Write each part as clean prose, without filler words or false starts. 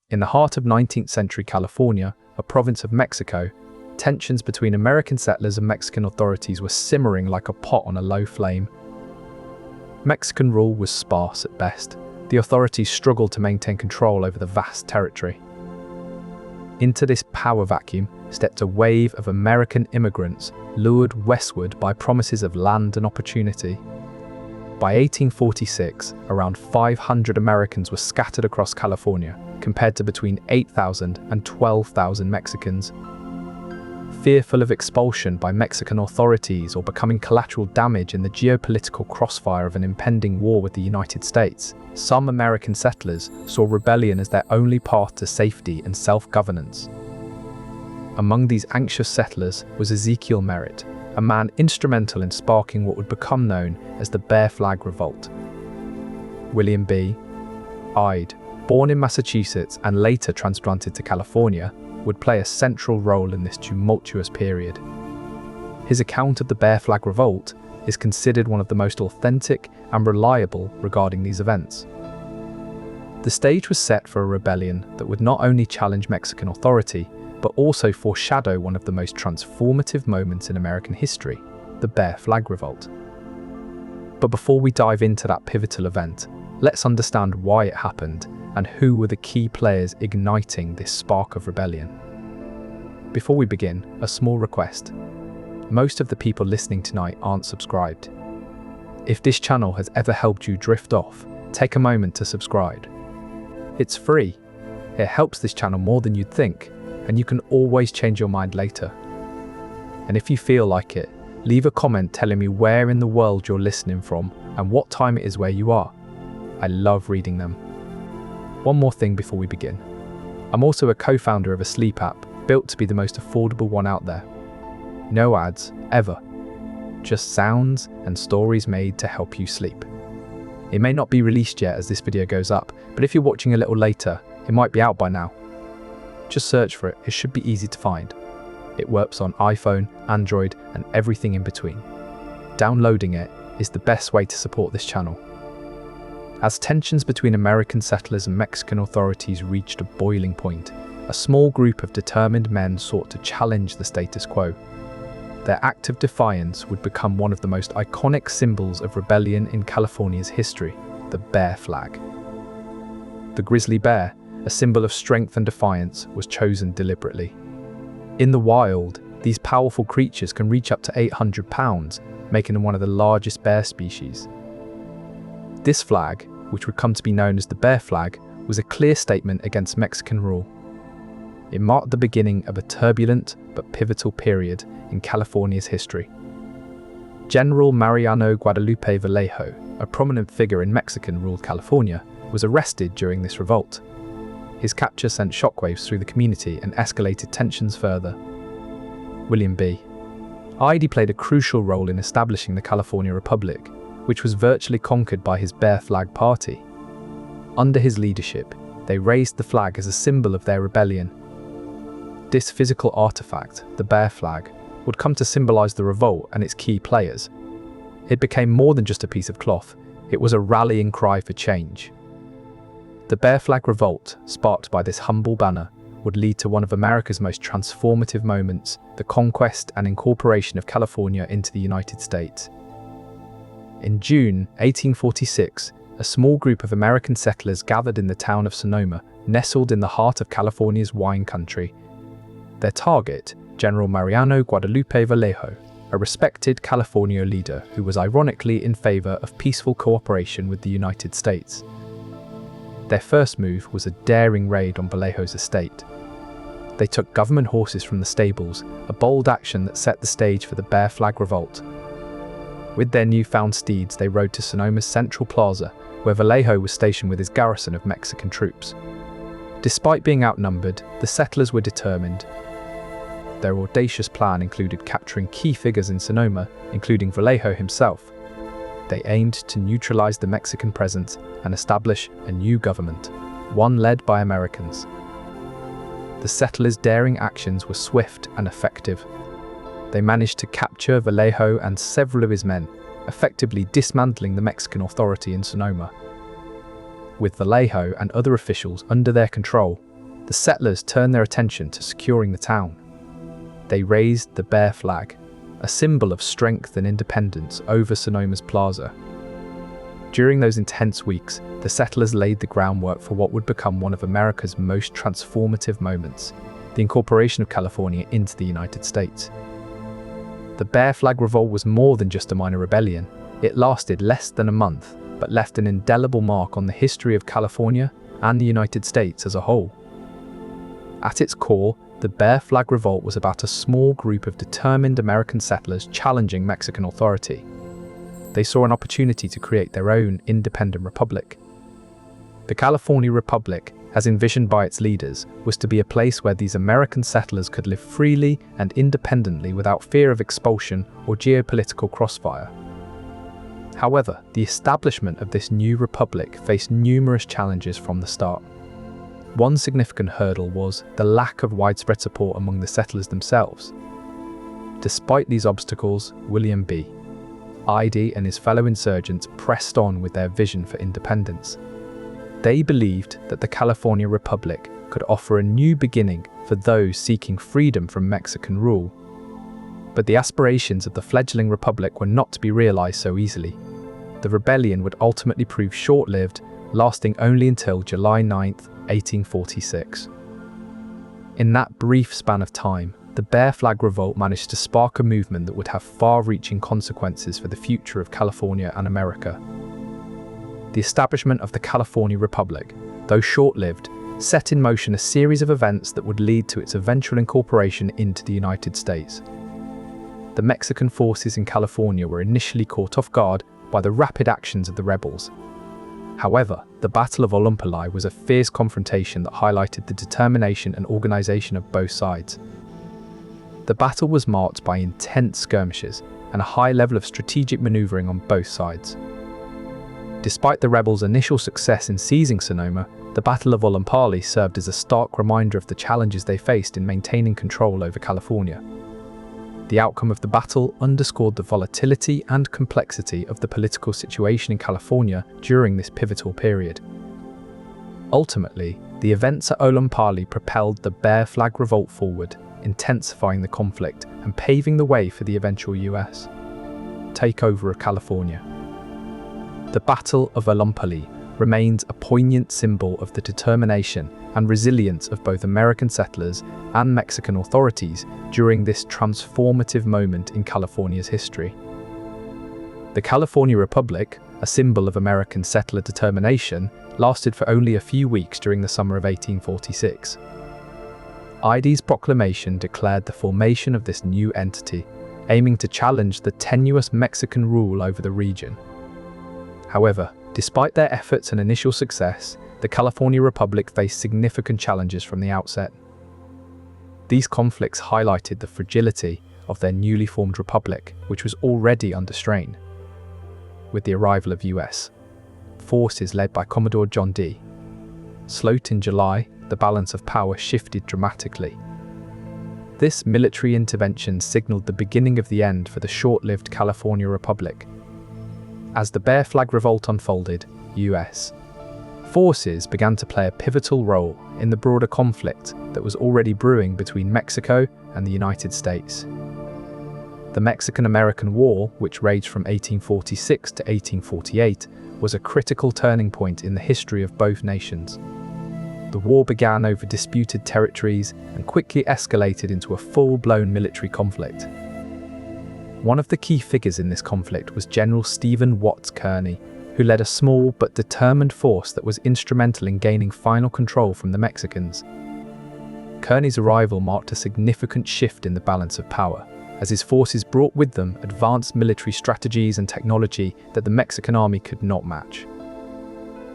In the heart of 19th century California, a province of Mexico, tensions between American settlers and Mexican authorities were simmering like a pot on a low flame. Mexican rule was sparse at best. The authorities struggled to maintain control over the vast territory. Into this power vacuum stepped a wave of American immigrants lured westward by promises of land and opportunity. By 1846, around 500 Americans were scattered across California, compared to between 8,000 and 12,000 Mexicans. Fearful of expulsion by Mexican authorities or becoming collateral damage in the geopolitical crossfire of an impending war with the United States, some American settlers saw rebellion as their only path to safety and self-governance. Among these anxious settlers was Ezekiel Merritt, a man instrumental in sparking what would become known as the Bear Flag Revolt. William B. Ide, born in Massachusetts and later transplanted to California, would play a central role in this tumultuous period. His account of the Bear Flag Revolt is considered one of the most authentic and reliable regarding these events. The stage was set for a rebellion that would not only challenge Mexican authority, but also foreshadow one of the most transformative moments in American history, the Bear Flag Revolt. But before we dive into that pivotal event, let's understand why it happened and who were the key players igniting this spark of rebellion. Before we begin, a small request. Most of the people listening tonight aren't subscribed. If this channel has ever helped you drift off, take a moment to subscribe. It's free. It helps this channel more than you'd think, and you can always change your mind later. And if you feel like it, leave a comment telling me where in the world you're listening from and what time it is where you are. I love reading them. One more thing before we begin. I'm also a co-founder of a sleep app built to be the most affordable one out there. No ads, ever. Just sounds and stories made to help you sleep. It may not be released yet as this video goes up, but if you're watching a little later, it might be out by now. Just search for it, it should be easy to find. It works on iPhone, Android, and everything in between. Downloading it is the best way to support this channel. As tensions between American settlers and Mexican authorities reached a boiling point, a small group of determined men sought to challenge the status quo. Their act of defiance would become one of the most iconic symbols of rebellion in California's history, the Bear Flag. The grizzly bear, a symbol of strength and defiance, was chosen deliberately. In the wild, these powerful creatures can reach up to 800 pounds, making them one of the largest bear species. This flag, which would come to be known as the Bear Flag, was a clear statement against Mexican rule. It marked the beginning of a turbulent but pivotal period in California's history. General Mariano Guadalupe Vallejo, a prominent figure in Mexican-ruled California, was arrested during this revolt. His capture sent shockwaves through the community and escalated tensions further. William B. Ide played a crucial role in establishing the California Republic, which was virtually conquered by his Bear Flag Party. Under his leadership, they raised the flag as a symbol of their rebellion. This physical artifact, the Bear Flag, would come to symbolize the revolt and its key players. It became more than just a piece of cloth, it was a rallying cry for change. The Bear Flag Revolt, sparked by this humble banner, would lead to one of America's most transformative moments, the conquest and incorporation of California into the United States. In June 1846, a small group of American settlers gathered in the town of Sonoma, nestled in the heart of California's wine country. Their target, General Mariano Guadalupe Vallejo, a respected Californio leader who was ironically in favor of peaceful cooperation with the United States. Their first move was a daring raid on Vallejo's estate. They took government horses from the stables, a bold action that set the stage for the Bear Flag Revolt. With their newfound steeds, they rode to Sonoma's central plaza, where Vallejo was stationed with his garrison of Mexican troops. Despite being outnumbered, the settlers were determined. Their audacious plan included capturing key figures in Sonoma, including Vallejo himself. They aimed to neutralize the Mexican presence and establish a new government, one led by Americans. The settlers' daring actions were swift and effective. They managed to capture Vallejo and several of his men, effectively dismantling the Mexican authority in Sonoma. With Vallejo and other officials under their control, the settlers turned their attention to securing the town. They raised the Bear Flag, a symbol of strength and independence, over Sonoma's plaza. During those intense weeks, the settlers laid the groundwork for what would become one of America's most transformative moments, the incorporation of California into the United States. The Bear Flag Revolt was more than just a minor rebellion. It lasted less than a month, but left an indelible mark on the history of California and the United States as a whole. At its core, the Bear Flag Revolt was about a small group of determined American settlers challenging Mexican authority. They saw an opportunity to create their own independent republic. The California Republic, as envisioned by its leaders, was to be a place where these American settlers could live freely and independently without fear of expulsion or geopolitical crossfire. However, the establishment of this new republic faced numerous challenges from the start. One significant hurdle was the lack of widespread support among the settlers themselves. Despite these obstacles, William B. Ide and his fellow insurgents pressed on with their vision for independence. They believed that the California Republic could offer a new beginning for those seeking freedom from Mexican rule. But the aspirations of the fledgling republic were not to be realized so easily. The rebellion would ultimately prove short-lived, lasting only until July 9, 1846. In that brief span of time, the Bear Flag Revolt managed to spark a movement that would have far-reaching consequences for the future of California and America. The establishment of the California Republic, though short-lived, set in motion a series of events that would lead to its eventual incorporation into the United States. The Mexican forces in California were initially caught off guard by the rapid actions of the rebels. However, the Battle of Olómpali was a fierce confrontation that highlighted the determination and organization of both sides. The battle was marked by intense skirmishes and a high level of strategic maneuvering on both sides. Despite the rebels' initial success in seizing Sonoma, the Battle of Olómpali served as a stark reminder of the challenges they faced in maintaining control over California. The outcome of the battle underscored the volatility and complexity of the political situation in California during this pivotal period. Ultimately, the events at Olómpali propelled the Bear Flag Revolt forward, intensifying the conflict and paving the way for the eventual U.S. takeover of California. The Battle of Olómpali remains a poignant symbol of the determination and resilience of both American settlers and Mexican authorities during this transformative moment in California's history. The California Republic, a symbol of American settler determination, lasted for only a few weeks during the summer of 1846. Ide's proclamation declared the formation of this new entity, aiming to challenge the tenuous Mexican rule over the region. However, despite their efforts and initial success, the California Republic faced significant challenges from the outset. These conflicts highlighted the fragility of their newly formed republic, which was already under strain. With the arrival of U.S. forces led by Commodore John D. Sloat in July, the balance of power shifted dramatically. This military intervention signaled the beginning of the end for the short-lived California Republic. As the Bear Flag Revolt unfolded, U.S. forces began to play a pivotal role in the broader conflict that was already brewing between Mexico and the United States. The Mexican-American War, which raged from 1846 to 1848, was a critical turning point in the history of both nations. The war began over disputed territories and quickly escalated into a full-blown military conflict. One of the key figures in this conflict was General Stephen Watts Kearny, who led a small but determined force that was instrumental in gaining final control from the Mexicans. Kearny's arrival marked a significant shift in the balance of power, as his forces brought with them advanced military strategies and technology that the Mexican army could not match.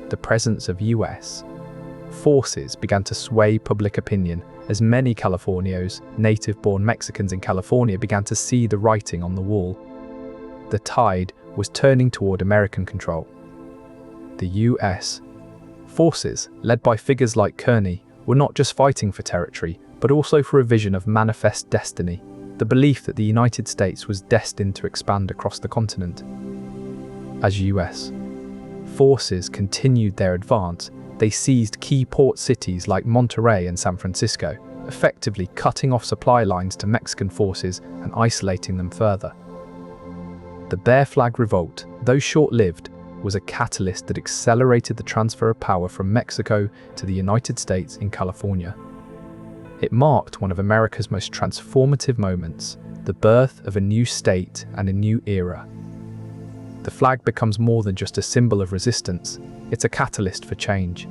The presence of U.S. forces began to sway public opinion as many Californios, native-born Mexicans in California, began to see the writing on the wall. The tide was turning toward American control. The U.S. forces, led by figures like Kearny, were not just fighting for territory, but also for a vision of manifest destiny, the belief that the United States was destined to expand across the continent. As U.S. forces continued their advance, They seized key port cities like Monterrey and San Francisco, effectively cutting off supply lines to Mexican forces and isolating them further. The Bear Flag Revolt, though short-lived, was a catalyst that accelerated the transfer of power from Mexico to the United States in California. It marked one of America's most transformative moments, the birth of a new state and a new era. The flag becomes more than just a symbol of resistance, it's a catalyst for change.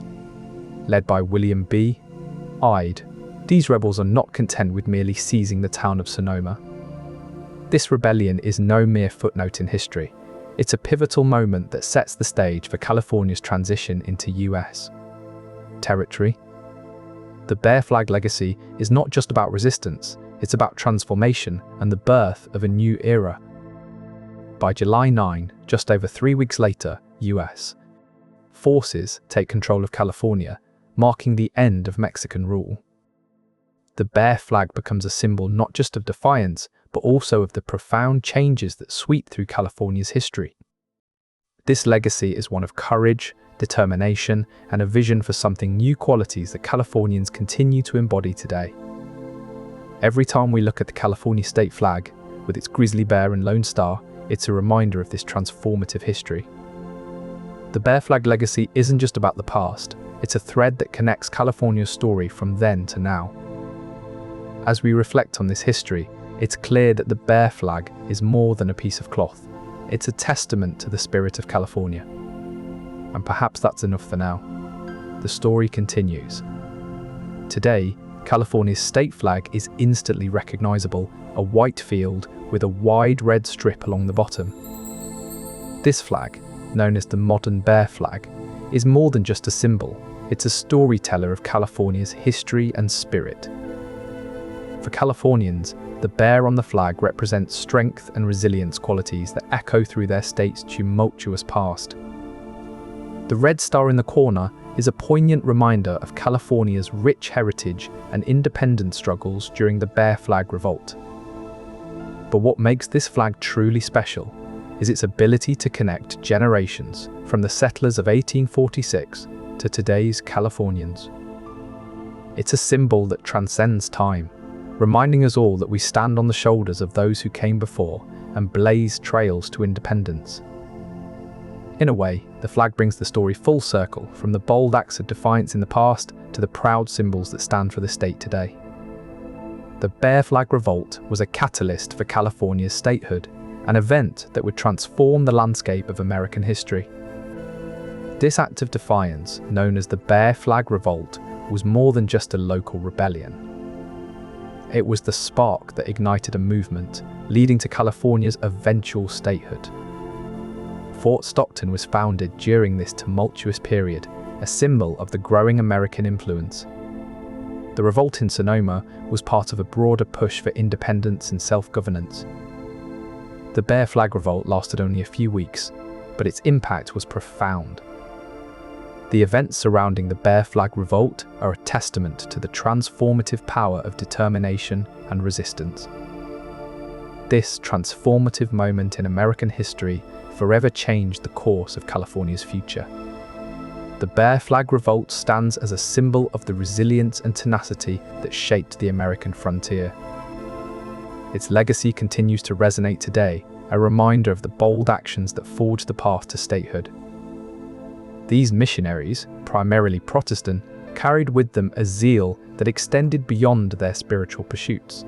Led by William B. Ide, these rebels are not content with merely seizing the town of Sonoma. This rebellion is no mere footnote in history. It's a pivotal moment that sets the stage for California's transition into U.S. territory. The Bear Flag legacy is not just about resistance, it's about transformation and the birth of a new era. By July 9, just over 3 weeks later, U.S. forces take control of California, marking the end of Mexican rule. The Bear Flag becomes a symbol not just of defiance, but also of the profound changes that sweep through California's history. This legacy is one of courage, determination, and a vision for something new, qualities that Californians continue to embody today. Every time we look at the California state flag, with its grizzly bear and lone star, it's a reminder of this transformative history. The Bear Flag legacy isn't just about the past, it's a thread that connects California's story from then to now. As we reflect on this history, it's clear that the Bear Flag is more than a piece of cloth. It's a testament to the spirit of California. And perhaps that's enough for now. The story continues. Today, California's state flag is instantly recognizable, a white field with a wide red strip along the bottom. This flag, known as the modern Bear Flag, is more than just a symbol. It's a storyteller of California's history and spirit. For Californians, the bear on the flag represents strength and resilience, qualities that echo through their state's tumultuous past. The red star in the corner is a poignant reminder of California's rich heritage and independence struggles during the Bear Flag Revolt. But what makes this flag truly special is its ability to connect generations, from the settlers of 1846 to today's Californians. It's a symbol that transcends time, reminding us all that we stand on the shoulders of those who came before and blazed trails to independence. In a way, the flag brings the story full circle, from the bold acts of defiance in the past to the proud symbols that stand for the state today. The Bear Flag Revolt was a catalyst for California's statehood, an event that would transform the landscape of American history. This act of defiance, known as the Bear Flag Revolt, was more than just a local rebellion. It was the spark that ignited a movement, leading to California's eventual statehood. Fort Stockton was founded during this tumultuous period, a symbol of the growing American influence. The revolt in Sonoma was part of a broader push for independence and self-governance. The Bear Flag Revolt lasted only a few weeks, but its impact was profound. The events surrounding the Bear Flag Revolt are a testament to the transformative power of determination and resistance. This transformative moment in American history forever changed the course of California's future. The Bear Flag Revolt stands as a symbol of the resilience and tenacity that shaped the American frontier. Its legacy continues to resonate today, a reminder of the bold actions that forged the path to statehood. These missionaries, primarily Protestant, carried with them a zeal that extended beyond their spiritual pursuits.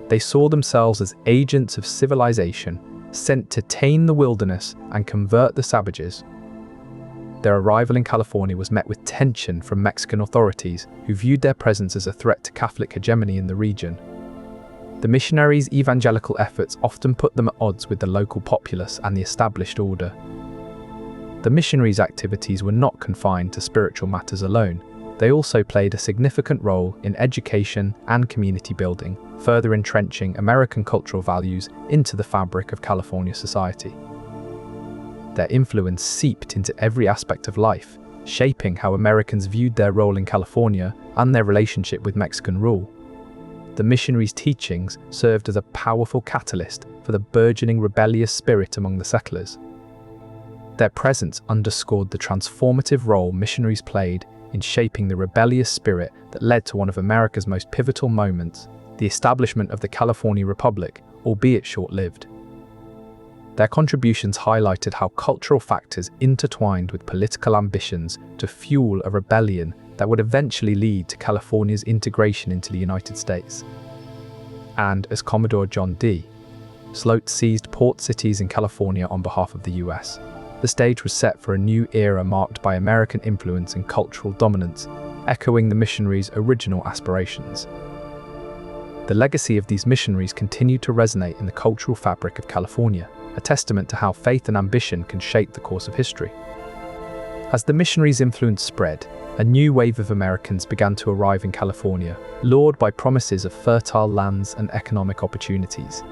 They saw themselves as agents of civilization, sent to tame the wilderness and convert the savages. Their arrival in California was met with tension from Mexican authorities, who viewed their presence as a threat to Catholic hegemony in the region. The missionaries' evangelical efforts often put them at odds with the local populace and the established order. The missionaries' activities were not confined to spiritual matters alone. They also played a significant role in education and community building, further entrenching American cultural values into the fabric of California society. Their influence seeped into every aspect of life, shaping how Americans viewed their role in California and their relationship with Mexican rule. The missionaries' teachings served as a powerful catalyst for the burgeoning rebellious spirit among the settlers. Their presence underscored the transformative role missionaries played in shaping the rebellious spirit that led to one of America's most pivotal moments, the establishment of the California Republic, albeit short-lived. Their contributions highlighted how cultural factors intertwined with political ambitions to fuel a rebellion that would eventually lead to California's integration into the United States. And as Commodore John D. Sloat seized port cities in California on behalf of the U.S., the stage was set for a new era marked by American influence and cultural dominance, echoing the missionaries' original aspirations. The legacy of these missionaries continued to resonate in the cultural fabric of California, a testament to how faith and ambition can shape the course of history. As the missionaries' influence spread, a new wave of Americans began to arrive in California, lured by promises of fertile lands and economic opportunities.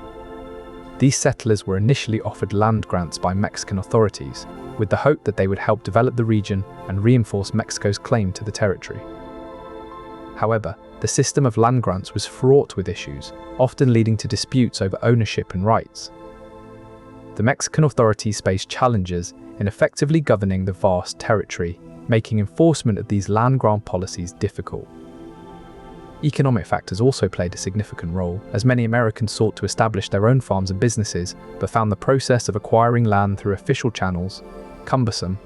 These settlers were initially offered land grants by Mexican authorities, with the hope that they would help develop the region and reinforce Mexico's claim to the territory. However, the system of land grants was fraught with issues, often leading to disputes over ownership and rights. The Mexican authorities faced challenges in effectively governing the vast territory, making enforcement of these land grant policies difficult. Economic factors also played a significant role, as many Americans sought to establish their own farms and businesses, but found the process of acquiring land through official channels cumbersome.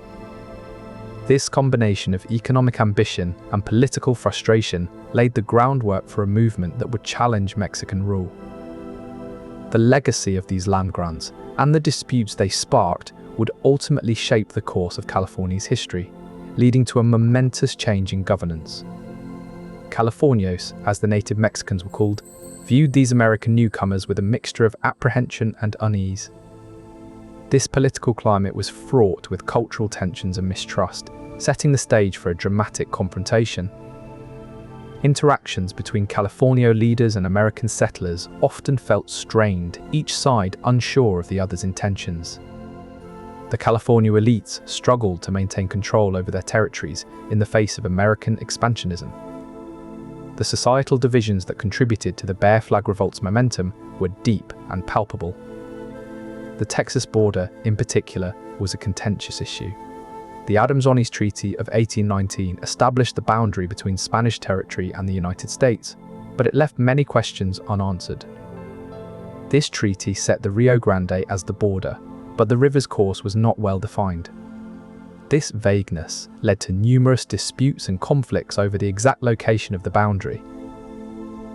This combination of economic ambition and political frustration laid the groundwork for a movement that would challenge Mexican rule. The legacy of these land grants and the disputes they sparked would ultimately shape the course of California's history, leading to a momentous change in governance. Californios, as the native Mexicans were called, viewed these American newcomers with a mixture of apprehension and unease. This political climate was fraught with cultural tensions and mistrust, setting the stage for a dramatic confrontation. Interactions between Californio leaders and American settlers often felt strained, each side unsure of the other's intentions. The California elites struggled to maintain control over their territories in the face of American expansionism. The societal divisions that contributed to the Bear Flag Revolt's momentum were deep and palpable. The Texas border, in particular, was a contentious issue. The Adams-Onis Treaty of 1819 established the boundary between Spanish territory and the United States, but it left many questions unanswered. This treaty set the Rio Grande as the border, but the river's course was not well defined. This vagueness led to numerous disputes and conflicts over the exact location of the boundary.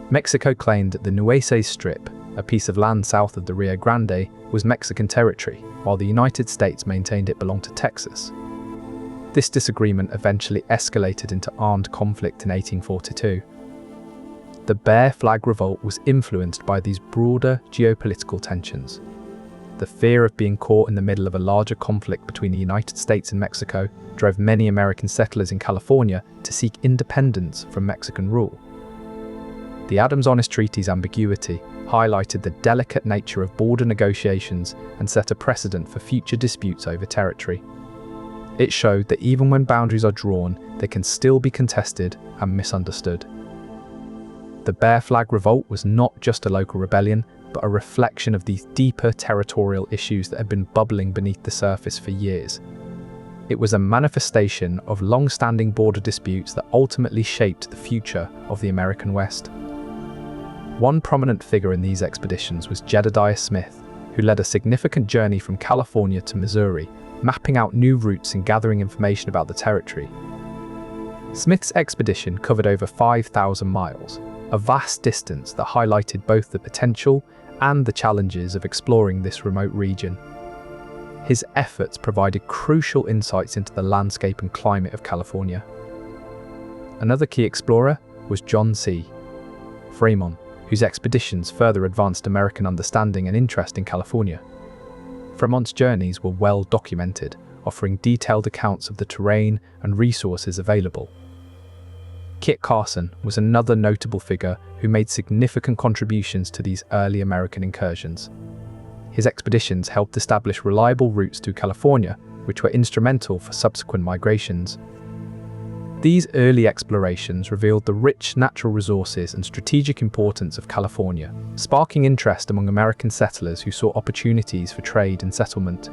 Mexico claimed that the Nueces Strip, a piece of land south of the Rio Grande, was Mexican territory, while the United States maintained it belonged to Texas. This disagreement eventually escalated into armed conflict in 1842. The Bear Flag Revolt was influenced by these broader geopolitical tensions. The fear of being caught in the middle of a larger conflict between the United States and Mexico drove many American settlers in California to seek independence from Mexican rule. The Adams-Onis Treaty's ambiguity highlighted the delicate nature of border negotiations and set a precedent for future disputes over territory. It showed that even when boundaries are drawn, they can still be contested and misunderstood. The Bear Flag Revolt was not just a local rebellion, but a reflection of these deeper territorial issues that had been bubbling beneath the surface for years. It was a manifestation of long-standing border disputes that ultimately shaped the future of the American West. One prominent figure in these expeditions was Jedediah Smith, who led a significant journey from California to Missouri, mapping out new routes and gathering information about the territory. Smith's expedition covered over 5,000 miles, a vast distance that highlighted both the potential and the challenges of exploring this remote region. His efforts provided crucial insights into the landscape and climate of California. Another key explorer was John C. Fremont, whose expeditions further advanced American understanding and interest in California. Fremont's journeys were well documented, offering detailed accounts of the terrain and resources available. Kit Carson was another notable figure who made significant contributions to these early American incursions. His expeditions helped establish reliable routes to California, which were instrumental for subsequent migrations. These early explorations revealed the rich natural resources and strategic importance of California, sparking interest among American settlers who saw opportunities for trade and settlement.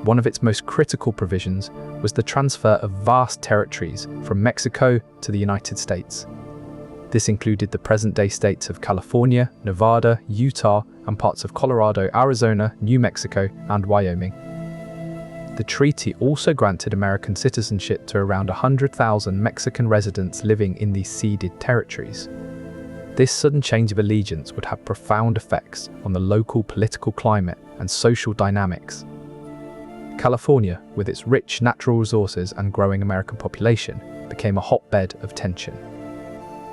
One of its most critical provisions was the transfer of vast territories from Mexico to the United States. This included the present-day states of California, Nevada, Utah, and parts of Colorado, Arizona, New Mexico, and Wyoming. The treaty also granted American citizenship to around 100,000 Mexican residents living in these ceded territories. This sudden change of allegiance would have profound effects on the local political climate and social dynamics. California, with its rich natural resources and growing American population, became a hotbed of tension.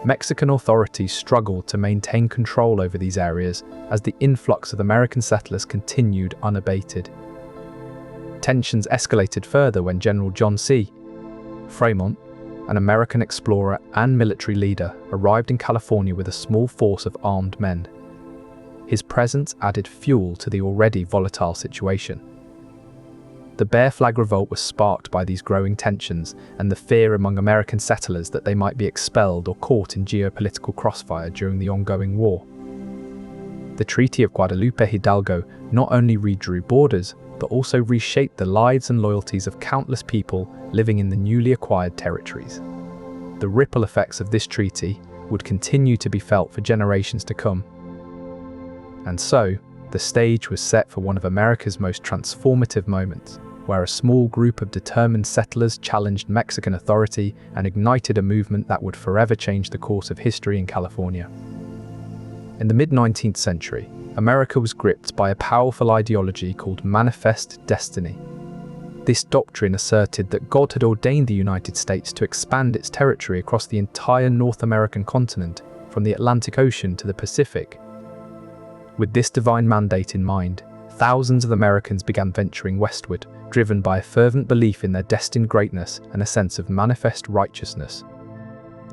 Mexican authorities struggled to maintain control over these areas as the influx of American settlers continued unabated. Tensions escalated further when General John C. Fremont, an American explorer and military leader, arrived in California with a small force of armed men. His presence added fuel to the already volatile situation. The Bear Flag Revolt was sparked by these growing tensions and the fear among American settlers that they might be expelled or caught in geopolitical crossfire during the ongoing war. The Treaty of Guadalupe Hidalgo not only redrew borders, but also reshaped the lives and loyalties of countless people living in the newly acquired territories. The ripple effects of this treaty would continue to be felt for generations to come. And so, the stage was set for one of America's most transformative moments, where a small group of determined settlers challenged Mexican authority and ignited a movement that would forever change the course of history in California. In the mid-19th century, America was gripped by a powerful ideology called Manifest Destiny. This doctrine asserted that God had ordained the United States to expand its territory across the entire North American continent, from the Atlantic Ocean to the Pacific. With this divine mandate in mind, thousands of Americans began venturing westward, driven by a fervent belief in their destined greatness and a sense of manifest righteousness.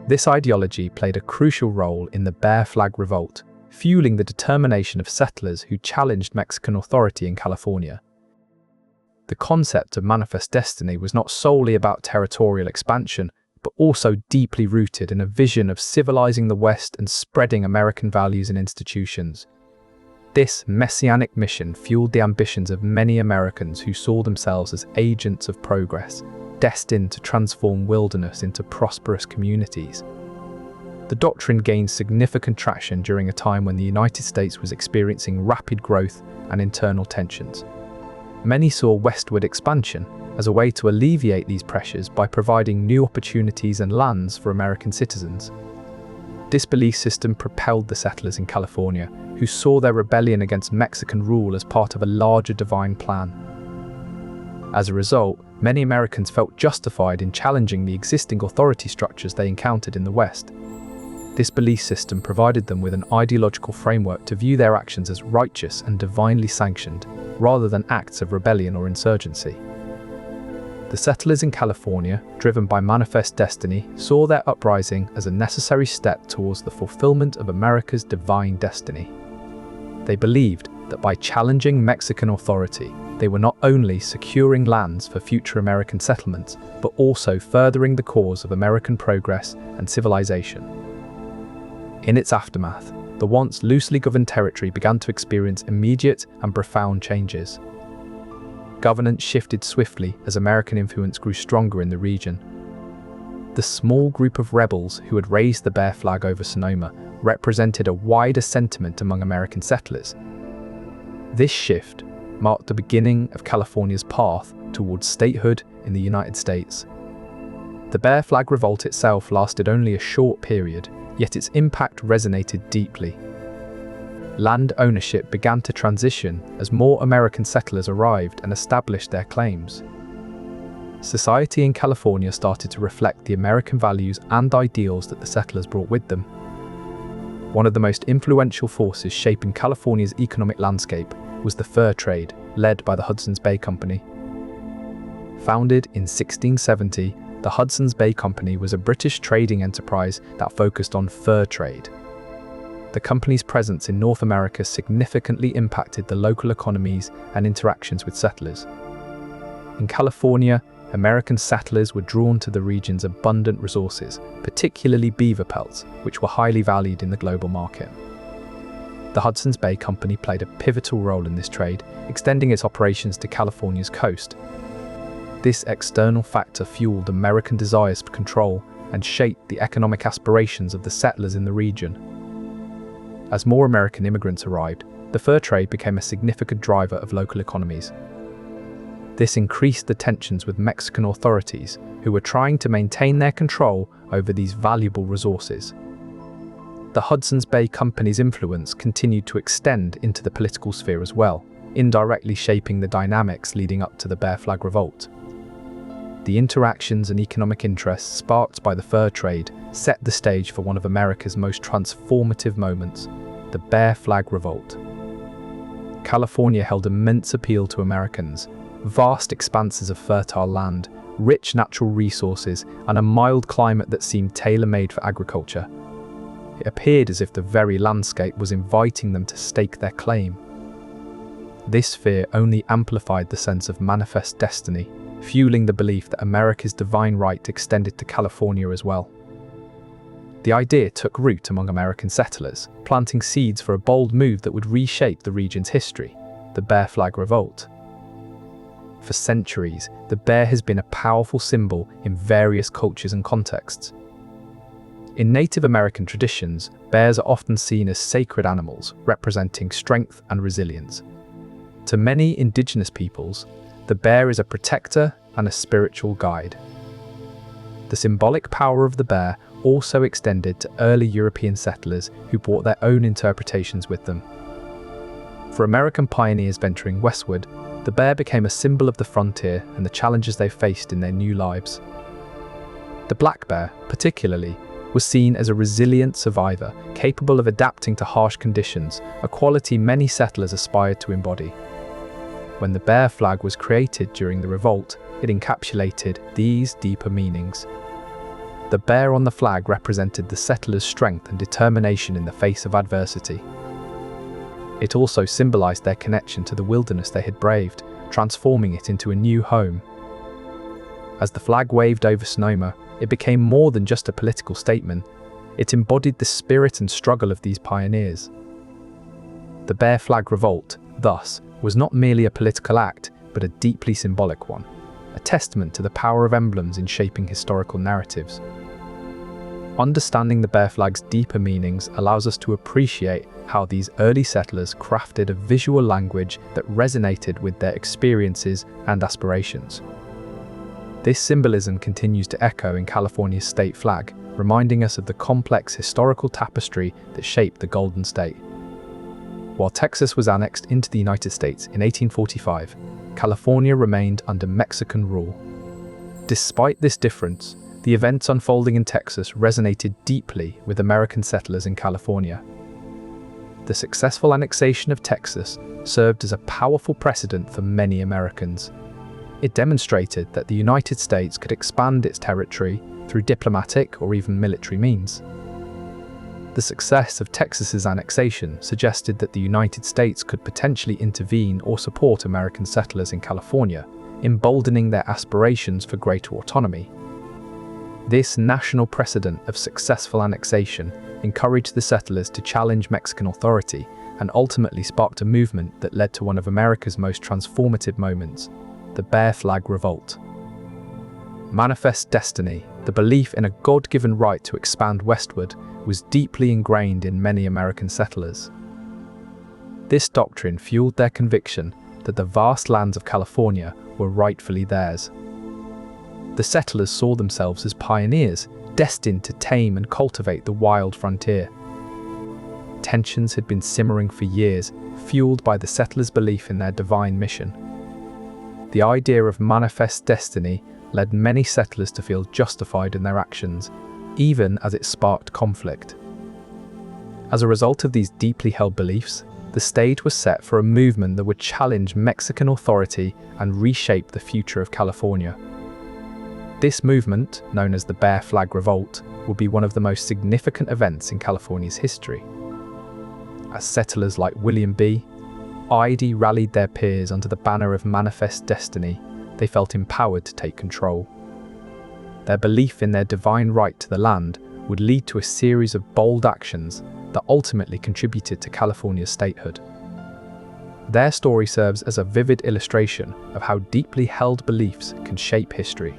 This ideology played a crucial role in the Bear Flag Revolt, fueling the determination of settlers who challenged Mexican authority in California. The concept of manifest destiny was not solely about territorial expansion, but also deeply rooted in a vision of civilizing the West and spreading American values and institutions. This messianic mission fueled the ambitions of many Americans who saw themselves as agents of progress, destined to transform wilderness into prosperous communities. The doctrine gained significant traction during a time when the United States was experiencing rapid growth and internal tensions. Many saw westward expansion as a way to alleviate these pressures by providing new opportunities and lands for American citizens. This belief system propelled the settlers in California, who saw their rebellion against Mexican rule as part of a larger divine plan. As a result, many Americans felt justified in challenging the existing authority structures they encountered in the West. This belief system provided them with an ideological framework to view their actions as righteous and divinely sanctioned, rather than acts of rebellion or insurgency. The settlers in California, driven by manifest destiny, saw their uprising as a necessary step towards the fulfillment of America's divine destiny. They believed that by challenging Mexican authority, they were not only securing lands for future American settlements, but also furthering the cause of American progress and civilization. In its aftermath, the once loosely governed territory began to experience immediate and profound changes. Governance shifted swiftly as American influence grew stronger in the region. The small group of rebels who had raised the Bear Flag over Sonoma represented a wider sentiment among American settlers. This shift marked the beginning of California's path towards statehood in the United States. The Bear Flag Revolt itself lasted only a short period, yet its impact resonated deeply. Land ownership began to transition as more American settlers arrived and established their claims. Society in California started to reflect the American values and ideals that the settlers brought with them. One of the most influential forces shaping California's economic landscape was the fur trade, led by the Hudson's Bay Company. Founded in 1670, the Hudson's Bay Company was a British trading enterprise that focused on fur trade. The company's presence in North America significantly impacted the local economies and interactions with settlers. In California, American settlers were drawn to the region's abundant resources, particularly beaver pelts, which were highly valued in the global market. The Hudson's Bay Company played a pivotal role in this trade, extending its operations to California's coast. This external factor fueled American desires for control and shaped the economic aspirations of the settlers in the region. As more American immigrants arrived, the fur trade became a significant driver of local economies. This increased the tensions with Mexican authorities, who were trying to maintain their control over these valuable resources. The Hudson's Bay Company's influence continued to extend into the political sphere as well, indirectly shaping the dynamics leading up to the Bear Flag Revolt. The interactions and economic interests sparked by the fur trade set the stage for one of America's most transformative moments, the Bear Flag Revolt. California held immense appeal to Americans. Vast expanses of fertile land, rich natural resources, and a mild climate that seemed tailor-made for agriculture. It appeared as if the very landscape was inviting them to stake their claim. This fear only amplified the sense of manifest destiny, fueling the belief that America's divine right extended to California as well. The idea took root among American settlers, planting seeds for a bold move that would reshape the region's history, the Bear Flag Revolt. For centuries, the bear has been a powerful symbol in various cultures and contexts. In Native American traditions, bears are often seen as sacred animals, representing strength and resilience. To many indigenous peoples, the bear is a protector and a spiritual guide. The symbolic power of the bear also extended to early European settlers who brought their own interpretations with them. For American pioneers venturing westward, the bear became a symbol of the frontier and the challenges they faced in their new lives. The black bear, particularly, was seen as a resilient survivor, capable of adapting to harsh conditions, a quality many settlers aspired to embody. When the bear flag was created during the revolt, it encapsulated these deeper meanings. The bear on the flag represented the settlers' strength and determination in the face of adversity. It also symbolized their connection to the wilderness they had braved, transforming it into a new home. As the flag waved over Sonoma, it became more than just a political statement. It embodied the spirit and struggle of these pioneers. The Bear Flag Revolt, thus, was not merely a political act, but a deeply symbolic one, a testament to the power of emblems in shaping historical narratives. Understanding the bear flag's deeper meanings allows us to appreciate how these early settlers crafted a visual language that resonated with their experiences and aspirations. This symbolism continues to echo in California's state flag, reminding us of the complex historical tapestry that shaped the Golden State. While Texas was annexed into the United States in 1845, California remained under Mexican rule. Despite this difference, the events unfolding in Texas resonated deeply with American settlers in California. The successful annexation of Texas served as a powerful precedent for many Americans. It demonstrated that the United States could expand its territory through diplomatic or even military means. The success of Texas's annexation suggested that the United States could potentially intervene or support American settlers in California, emboldening their aspirations for greater autonomy. This national precedent of successful annexation encouraged the settlers to challenge Mexican authority and ultimately sparked a movement that led to one of America's most transformative moments, the Bear Flag Revolt. Manifest destiny, the belief in a God-given right to expand westward, was deeply ingrained in many American settlers. This doctrine fueled their conviction that the vast lands of California were rightfully theirs. The settlers saw themselves as pioneers, destined to tame and cultivate the wild frontier. Tensions had been simmering for years, fueled by the settlers' belief in their divine mission. The idea of manifest destiny led many settlers to feel justified in their actions, even as it sparked conflict. As a result of these deeply held beliefs, the stage was set for a movement that would challenge Mexican authority and reshape the future of California. This movement, known as the Bear Flag Revolt, would be one of the most significant events in California's history. As settlers like William B. Ide rallied their peers under the banner of manifest destiny, they felt empowered to take control. Their belief in their divine right to the land would lead to a series of bold actions, that ultimately contributed to California's statehood. Their story serves as a vivid illustration of how deeply held beliefs can shape history.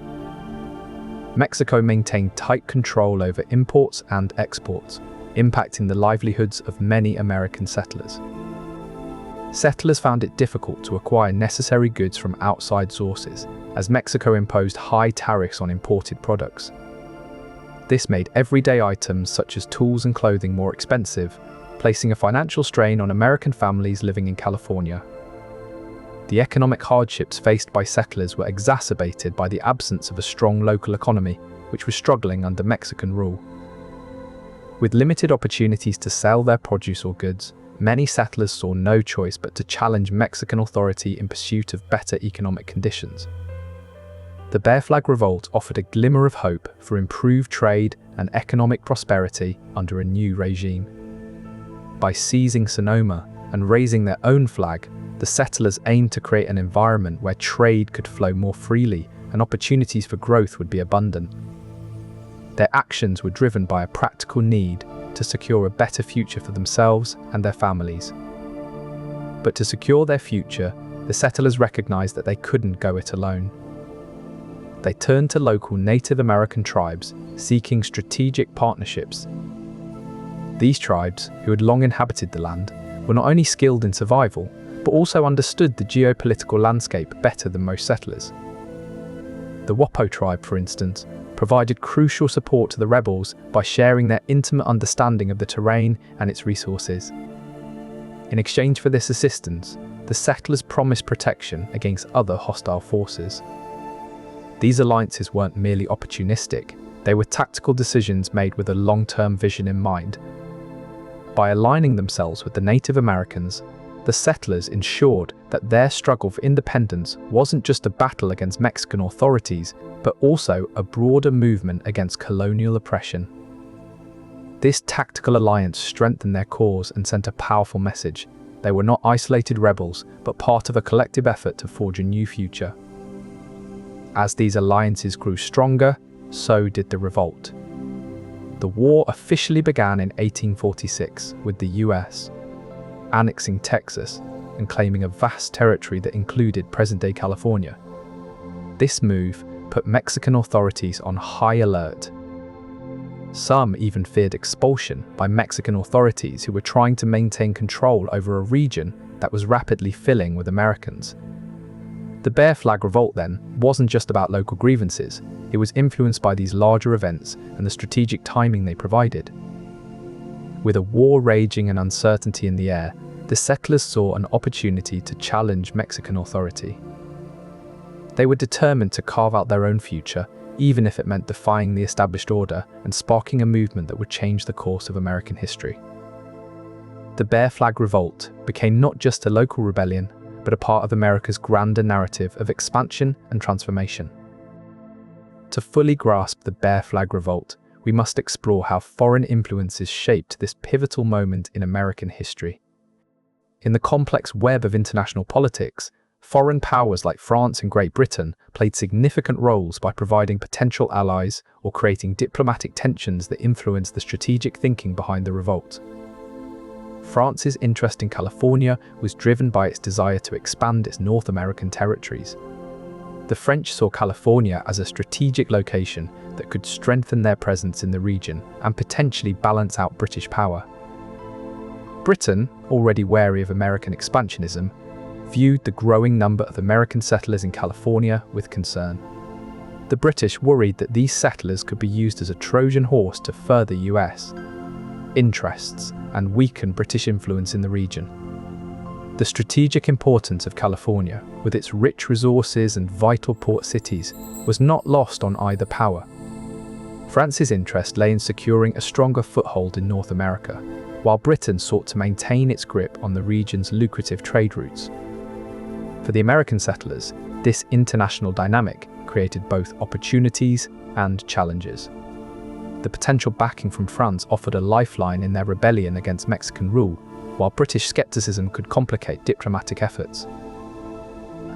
Mexico maintained tight control over imports and exports, impacting the livelihoods of many American settlers. Settlers found it difficult to acquire necessary goods from outside sources, as Mexico imposed high tariffs on imported products. This made everyday items such as tools and clothing more expensive, placing a financial strain on American families living in California. The economic hardships faced by settlers were exacerbated by the absence of a strong local economy, which was struggling under Mexican rule. With limited opportunities to sell their produce or goods, many settlers saw no choice but to challenge Mexican authority in pursuit of better economic conditions. The Bear Flag Revolt offered a glimmer of hope for improved trade and economic prosperity under a new regime. By seizing Sonoma and raising their own flag, the settlers aimed to create an environment where trade could flow more freely and opportunities for growth would be abundant. Their actions were driven by a practical need to secure a better future for themselves and their families. But to secure their future, the settlers recognized that they couldn't go it alone. They turned to local Native American tribes, seeking strategic partnerships. These tribes, who had long inhabited the land, were not only skilled in survival, but also understood the geopolitical landscape better than most settlers. The Wapo tribe, for instance, provided crucial support to the rebels by sharing their intimate understanding of the terrain and its resources. In exchange for this assistance, the settlers promised protection against other hostile forces. These alliances weren't merely opportunistic, they were tactical decisions made with a long-term vision in mind. By aligning themselves with the Native Americans, the settlers ensured that their struggle for independence wasn't just a battle against Mexican authorities, but also a broader movement against colonial oppression. This tactical alliance strengthened their cause and sent a powerful message. They were not isolated rebels, but part of a collective effort to forge a new future. As these alliances grew stronger, so did the revolt. The war officially began in 1846 with the U.S. annexing Texas and claiming a vast territory that included present-day California. This move put Mexican authorities on high alert. Some even feared expulsion by Mexican authorities who were trying to maintain control over a region that was rapidly filling with Americans. The Bear Flag Revolt, then, wasn't just about local grievances. It was influenced by these larger events and the strategic timing they provided. With a war raging and uncertainty in the air, the settlers saw an opportunity to challenge Mexican authority. They were determined to carve out their own future, even if it meant defying the established order and sparking a movement that would change the course of American history. The Bear Flag Revolt became not just a local rebellion, but a part of America's grander narrative of expansion and transformation. To fully grasp the Bear Flag Revolt, we must explore how foreign influences shaped this pivotal moment in American history. In the complex web of international politics, foreign powers like France and Great Britain played significant roles by providing potential allies or creating diplomatic tensions that influenced the strategic thinking behind the revolt. France's interest in California was driven by its desire to expand its North American territories. The French saw California as a strategic location that could strengthen their presence in the region and potentially balance out British power. Britain, already wary of American expansionism, viewed the growing number of American settlers in California with concern. The British worried that these settlers could be used as a Trojan horse to further US interests and weaken British influence in the region. The strategic importance of California, with its rich resources and vital port cities, was not lost on either power. France's interest lay in securing a stronger foothold in North America, while Britain sought to maintain its grip on the region's lucrative trade routes. For the American settlers, this international dynamic created both opportunities and challenges. The potential backing from France offered a lifeline in their rebellion against Mexican rule, while British skepticism could complicate diplomatic efforts.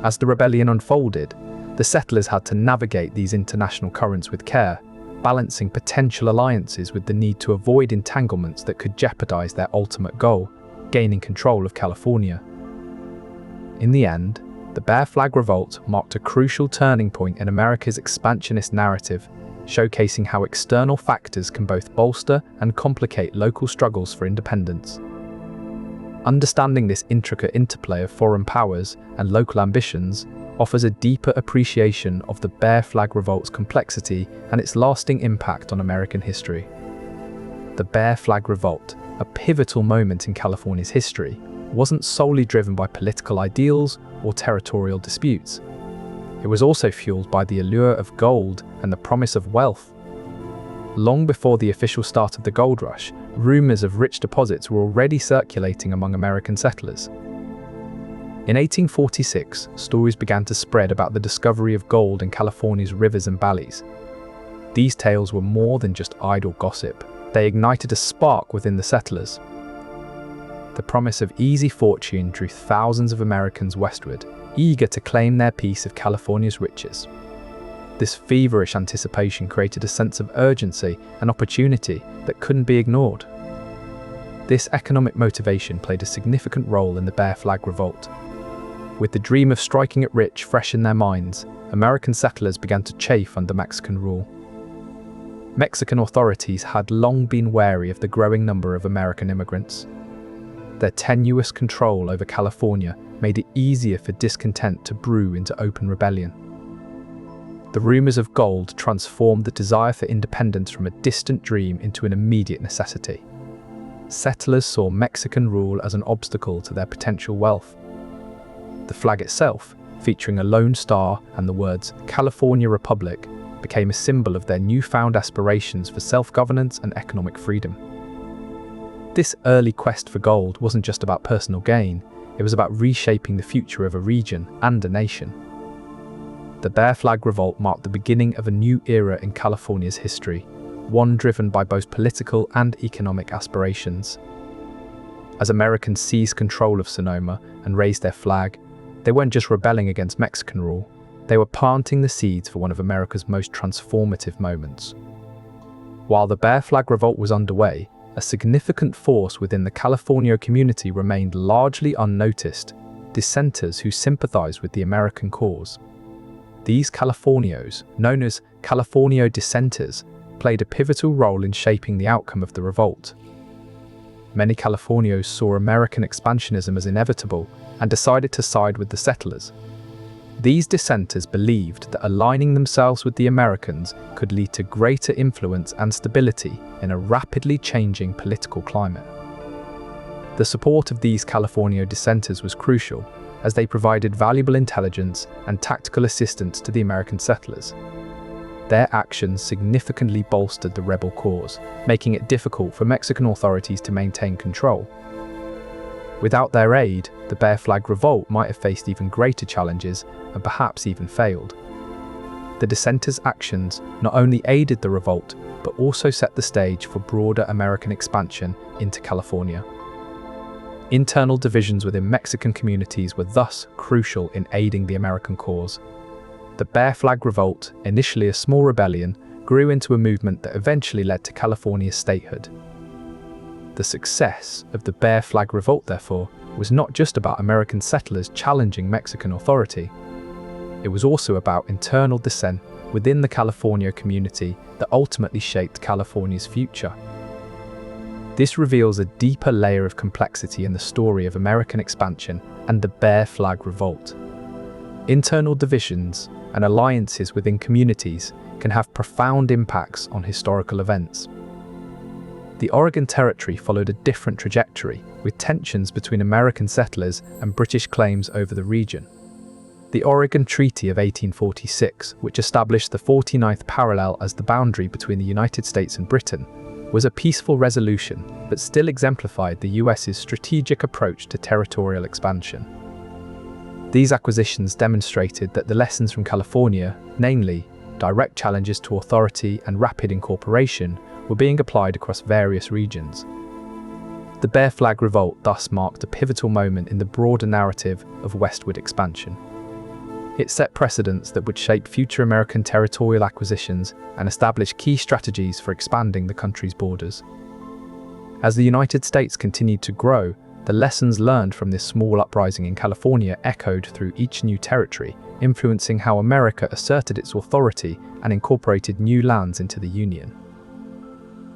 As the rebellion unfolded, the settlers had to navigate these international currents with care, balancing potential alliances with the need to avoid entanglements that could jeopardize their ultimate goal, gaining control of California. In the end, the Bear Flag Revolt marked a crucial turning point in America's expansionist narrative, showcasing how external factors can both bolster and complicate local struggles for independence. Understanding this intricate interplay of foreign powers and local ambitions offers a deeper appreciation of the Bear Flag Revolt's complexity and its lasting impact on American history. The Bear Flag Revolt, a pivotal moment in California's history, wasn't solely driven by political ideals or territorial disputes. It was also fueled by the allure of gold and the promise of wealth. Long before the official start of the gold rush, rumors of rich deposits were already circulating among American settlers. In 1846, stories began to spread about the discovery of gold in California's rivers and valleys. These tales were more than just idle gossip. They ignited a spark within the settlers. The promise of easy fortune drew thousands of Americans westward, eager to claim their piece of California's riches. This feverish anticipation created a sense of urgency and opportunity that couldn't be ignored. This economic motivation played a significant role in the Bear Flag Revolt. With the dream of striking it rich fresh in their minds, American settlers began to chafe under Mexican rule. Mexican authorities had long been wary of the growing number of American immigrants. Their tenuous control over California made it easier for discontent to brew into open rebellion. The rumors of gold transformed the desire for independence from a distant dream into an immediate necessity. Settlers saw Mexican rule as an obstacle to their potential wealth. The flag itself, featuring a lone star and the words California Republic, became a symbol of their newfound aspirations for self-governance and economic freedom. This early quest for gold wasn't just about personal gain, it was about reshaping the future of a region and a nation. The Bear Flag Revolt marked the beginning of a new era in California's history, one driven by both political and economic aspirations. As Americans seized control of Sonoma and raised their flag, they weren't just rebelling against Mexican rule, they were planting the seeds for one of America's most transformative moments. While the Bear Flag Revolt was underway, a significant force within the Californio community remained largely unnoticed: dissenters who sympathized with the American cause. These Californios, known as Californio dissenters, played a pivotal role in shaping the outcome of the revolt. Many Californios saw American expansionism as inevitable and decided to side with the settlers. These dissenters believed that aligning themselves with the Americans could lead to greater influence and stability in a rapidly changing political climate. The support of these Californio dissenters was crucial, as they provided valuable intelligence and tactical assistance to the American settlers. Their actions significantly bolstered the rebel cause, making it difficult for Mexican authorities to maintain control. Without their aid, the Bear Flag Revolt might have faced even greater challenges and perhaps even failed. The dissenters' actions not only aided the revolt, but also set the stage for broader American expansion into California. Internal divisions within Mexican communities were thus crucial in aiding the American cause. The Bear Flag Revolt, initially a small rebellion, grew into a movement that eventually led to California's statehood. The success of the Bear Flag Revolt, therefore, was not just about American settlers challenging Mexican authority. It was also about internal dissent within the Californio community that ultimately shaped California's future. This reveals a deeper layer of complexity in the story of American expansion and the Bear Flag Revolt. Internal divisions and alliances within communities can have profound impacts on historical events. The Oregon Territory followed a different trajectory, with tensions between American settlers and British claims over the region. The Oregon Treaty of 1846, which established the 49th parallel as the boundary between the United States and Britain, was a peaceful resolution, but still exemplified the US's strategic approach to territorial expansion. These acquisitions demonstrated that the lessons from California, namely direct challenges to authority and rapid incorporation, were being applied across various regions. The Bear Flag Revolt thus marked a pivotal moment in the broader narrative of westward expansion. It set precedents that would shape future American territorial acquisitions and establish key strategies for expanding the country's borders. As the United States continued to grow, the lessons learned from this small uprising in California echoed through each new territory, influencing how America asserted its authority and incorporated new lands into the Union.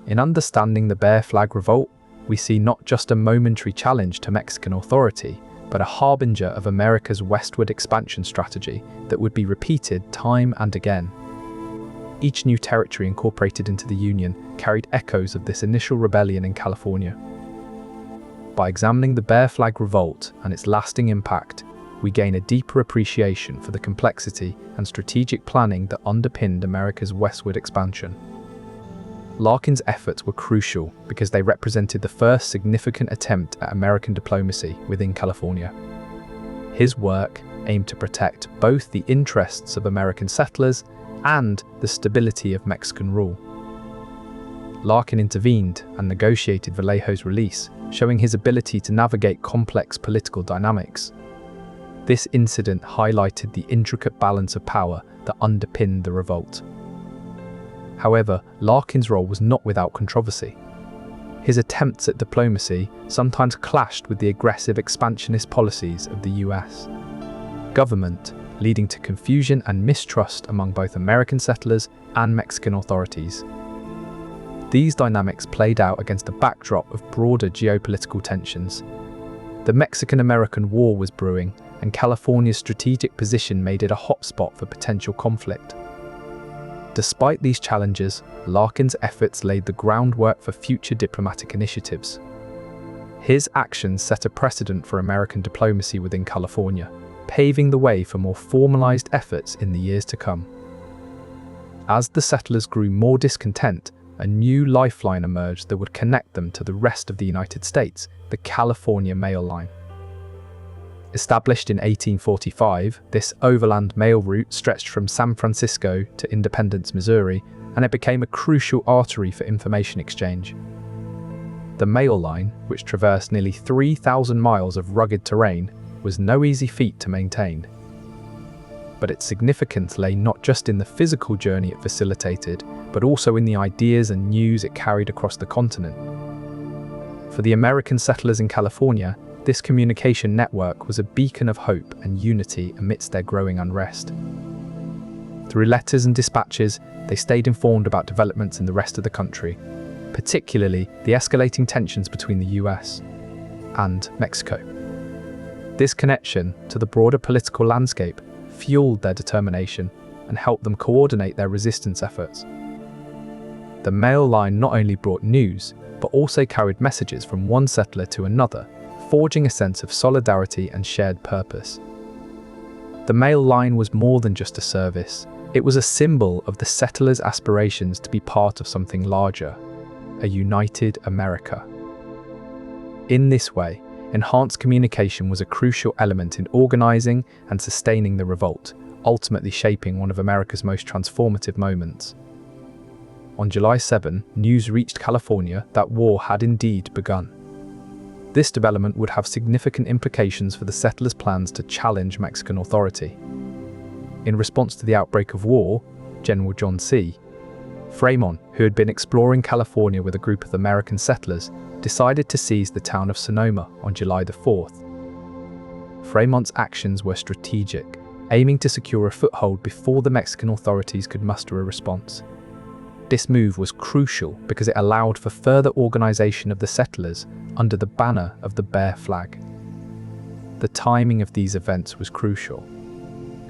In understanding the Bear Flag Revolt, we see not just a momentary challenge to Mexican authority, but a harbinger of America's westward expansion strategy that would be repeated time and again. Each new territory incorporated into the Union carried echoes of this initial rebellion in California. By examining the Bear Flag Revolt and its lasting impact, we gain a deeper appreciation for the complexity and strategic planning that underpinned America's westward expansion. Larkin's efforts were crucial because they represented the first significant attempt at American diplomacy within California. His work aimed to protect both the interests of American settlers and the stability of Mexican rule. Larkin intervened and negotiated Vallejo's release, showing his ability to navigate complex political dynamics. This incident highlighted the intricate balance of power that underpinned the revolt. However, Larkin's role was not without controversy. His attempts at diplomacy sometimes clashed with the aggressive expansionist policies of the U.S. government, leading to confusion and mistrust among both American settlers and Mexican authorities. These dynamics played out against a backdrop of broader geopolitical tensions. The Mexican-American War was brewing, and California's strategic position made it a hotspot for potential conflict. Despite these challenges, Larkin's efforts laid the groundwork for future diplomatic initiatives. His actions set a precedent for American diplomacy within California, paving the way for more formalized efforts in the years to come. As the settlers grew more discontent, a new lifeline emerged that would connect them to the rest of the United States, the California Mail Line. Established in 1845, this overland mail route stretched from San Francisco to Independence, Missouri, and it became a crucial artery for information exchange. The mail line, which traversed nearly 3,000 miles of rugged terrain, was no easy feat to maintain. But its significance lay not just in the physical journey it facilitated, but also in the ideas and news it carried across the continent. For the American settlers in California, this communication network was a beacon of hope and unity amidst their growing unrest. Through letters and dispatches, they stayed informed about developments in the rest of the country, particularly the escalating tensions between the US and Mexico. This connection to the broader political landscape fueled their determination and helped them coordinate their resistance efforts. The mail line not only brought news, but also carried messages from one settler to another, forging a sense of solidarity and shared purpose. The mail line was more than just a service. It was a symbol of the settlers' aspirations to be part of something larger, a united America. In this way, enhanced communication was a crucial element in organizing and sustaining the revolt, ultimately shaping one of America's most transformative moments. On July 7, news reached California that war had indeed begun. This development would have significant implications for the settlers' plans to challenge Mexican authority. In response to the outbreak of war, General John C. Fremont, who had been exploring California with a group of American settlers, decided to seize the town of Sonoma on July the 4th. Fremont's actions were strategic, aiming to secure a foothold before the Mexican authorities could muster a response. This move was crucial because it allowed for further organization of the settlers under the banner of the Bear Flag. The timing of these events was crucial.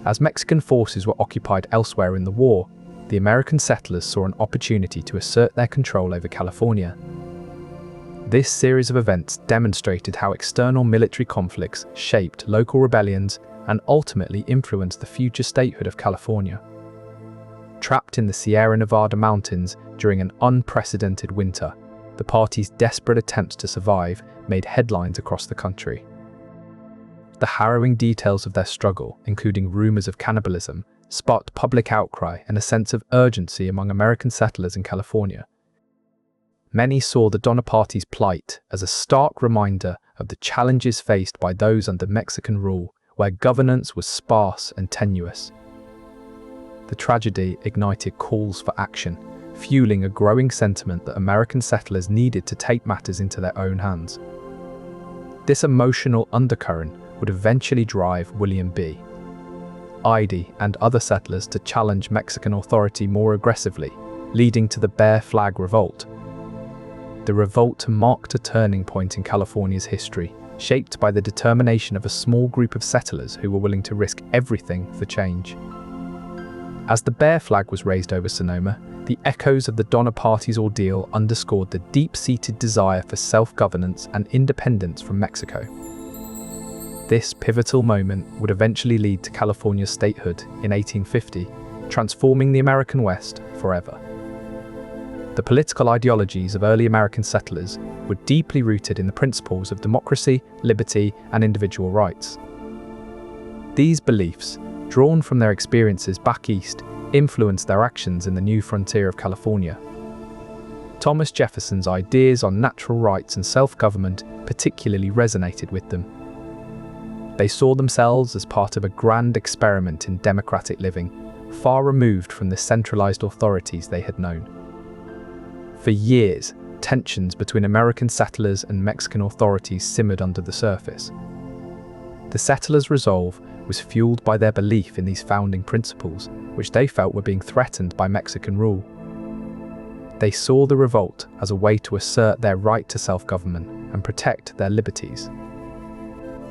As Mexican forces were occupied elsewhere in the war, the American settlers saw an opportunity to assert their control over California. This series of events demonstrated how external military conflicts shaped local rebellions and ultimately influenced the future statehood of California. Trapped in the Sierra Nevada mountains during an unprecedented winter, the party's desperate attempts to survive made headlines across the country. The harrowing details of their struggle, including rumors of cannibalism, sparked public outcry and a sense of urgency among American settlers in California. Many saw the Donner Party's plight as a stark reminder of the challenges faced by those under Mexican rule, where governance was sparse and tenuous. The tragedy ignited calls for action, fueling a growing sentiment that American settlers needed to take matters into their own hands. This emotional undercurrent would eventually drive William B. Ide and other settlers to challenge Mexican authority more aggressively, leading to the Bear Flag Revolt. The revolt marked a turning point in California's history, shaped by the determination of a small group of settlers who were willing to risk everything for change. As the Bear Flag was raised over Sonoma, the echoes of the Donner Party's ordeal underscored the deep-seated desire for self-governance and independence from Mexico. This pivotal moment would eventually lead to California's statehood in 1850, transforming the American West forever. The political ideologies of early American settlers were deeply rooted in the principles of democracy, liberty, and individual rights. These beliefs, drawn from their experiences back east, influenced their actions in the new frontier of California. Thomas Jefferson's ideas on natural rights and self-government particularly resonated with them. They saw themselves as part of a grand experiment in democratic living, far removed from the centralized authorities they had known. For years, tensions between American settlers and Mexican authorities simmered under the surface. The settlers' resolve was fueled by their belief in these founding principles, which they felt were being threatened by Mexican rule. They saw the revolt as a way to assert their right to self-government and protect their liberties.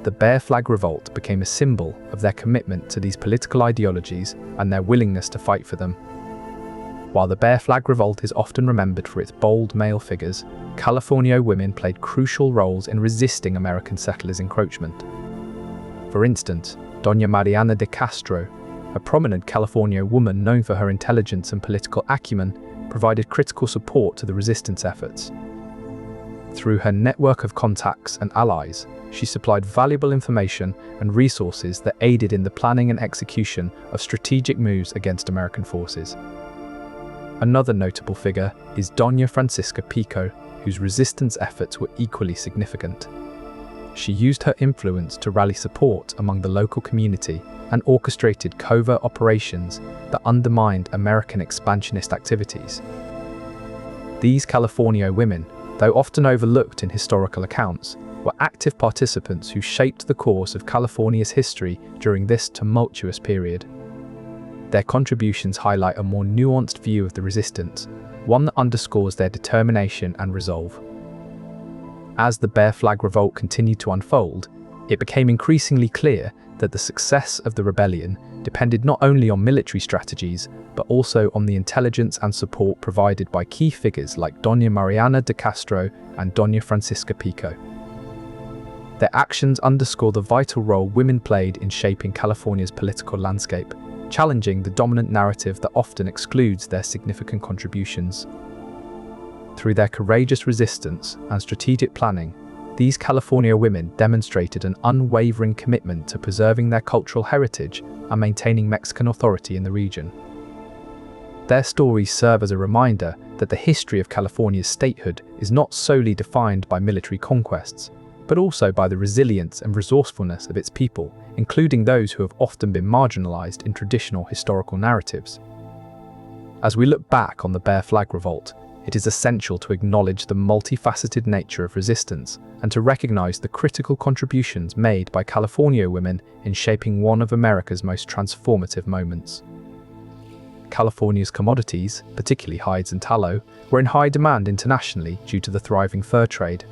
The Bear Flag Revolt became a symbol of their commitment to these political ideologies and their willingness to fight for them. While the Bear Flag Revolt is often remembered for its bold male figures, Californio women played crucial roles in resisting American settlers' encroachment. For instance, Doña Mariana de Castro, a prominent Californio woman known for her intelligence and political acumen, provided critical support to the resistance efforts. Through her network of contacts and allies, she supplied valuable information and resources that aided in the planning and execution of strategic moves against American forces. Another notable figure is Doña Francisca Pico, whose resistance efforts were equally significant. She used her influence to rally support among the local community and orchestrated covert operations that undermined American expansionist activities. These Californio women, though often overlooked in historical accounts, were active participants who shaped the course of California's history during this tumultuous period. Their contributions highlight a more nuanced view of the resistance, one that underscores their determination and resolve. As the Bear Flag Revolt continued to unfold, it became increasingly clear that the success of the rebellion depended not only on military strategies, but also on the intelligence and support provided by key figures like Doña Mariana de Castro and Doña Francisca Pico. Their actions underscore the vital role women played in shaping California's political landscape, challenging the dominant narrative that often excludes their significant contributions. Through their courageous resistance and strategic planning, these California women demonstrated an unwavering commitment to preserving their cultural heritage and maintaining Mexican authority in the region. Their stories serve as a reminder that the history of California's statehood is not solely defined by military conquests, but also by the resilience and resourcefulness of its people, including those who have often been marginalized in traditional historical narratives. As we look back on the Bear Flag Revolt, it is essential to acknowledge the multifaceted nature of resistance and to recognize the critical contributions made by Californio women in shaping one of America's most transformative moments. California's commodities, particularly hides and tallow, were in high demand internationally due to the thriving fur trade.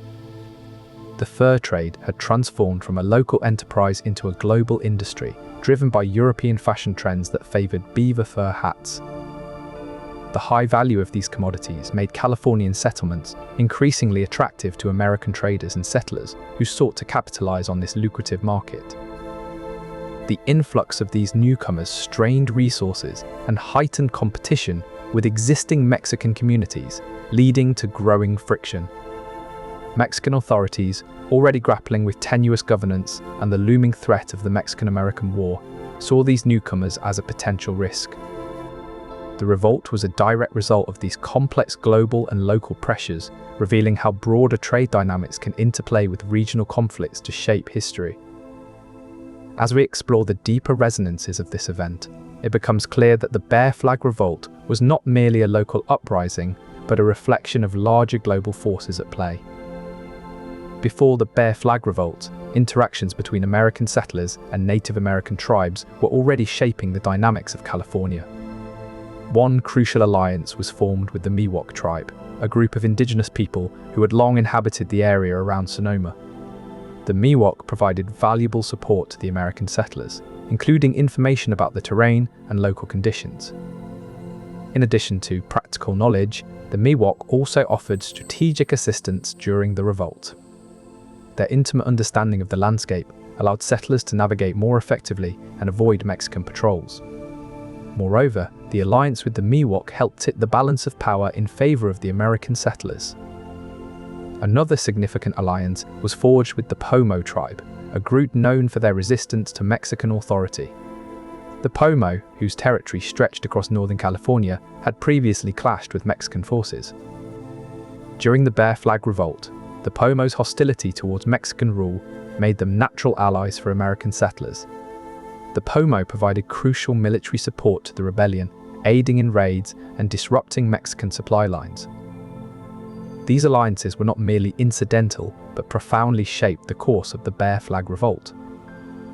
The fur trade had transformed from a local enterprise into a global industry, driven by European fashion trends that favored beaver fur hats. The high value of these commodities made Californian settlements increasingly attractive to American traders and settlers who sought to capitalize on this lucrative market. The influx of these newcomers strained resources and heightened competition with existing Mexican communities, leading to growing friction. Mexican authorities, already grappling with tenuous governance and the looming threat of the Mexican-American War, saw these newcomers as a potential risk. The revolt was a direct result of these complex global and local pressures, revealing how broader trade dynamics can interplay with regional conflicts to shape history. As we explore the deeper resonances of this event, it becomes clear that the Bear Flag Revolt was not merely a local uprising, but a reflection of larger global forces at play. Before the Bear Flag Revolt, interactions between American settlers and Native American tribes were already shaping the dynamics of California. One crucial alliance was formed with the Miwok tribe, a group of indigenous people who had long inhabited the area around Sonoma. The Miwok provided valuable support to the American settlers, including information about the terrain and local conditions. In addition to practical knowledge, the Miwok also offered strategic assistance during the revolt. Their intimate understanding of the landscape allowed settlers to navigate more effectively and avoid Mexican patrols. Moreover, the alliance with the Miwok helped tip the balance of power in favor of the American settlers. Another significant alliance was forged with the Pomo tribe, a group known for their resistance to Mexican authority. The Pomo, whose territory stretched across northern California, had previously clashed with Mexican forces. During the Bear Flag Revolt, the Pomo's hostility towards Mexican rule made them natural allies for American settlers. The Pomo provided crucial military support to the rebellion, aiding in raids and disrupting Mexican supply lines. These alliances were not merely incidental, but profoundly shaped the course of the Bear Flag Revolt.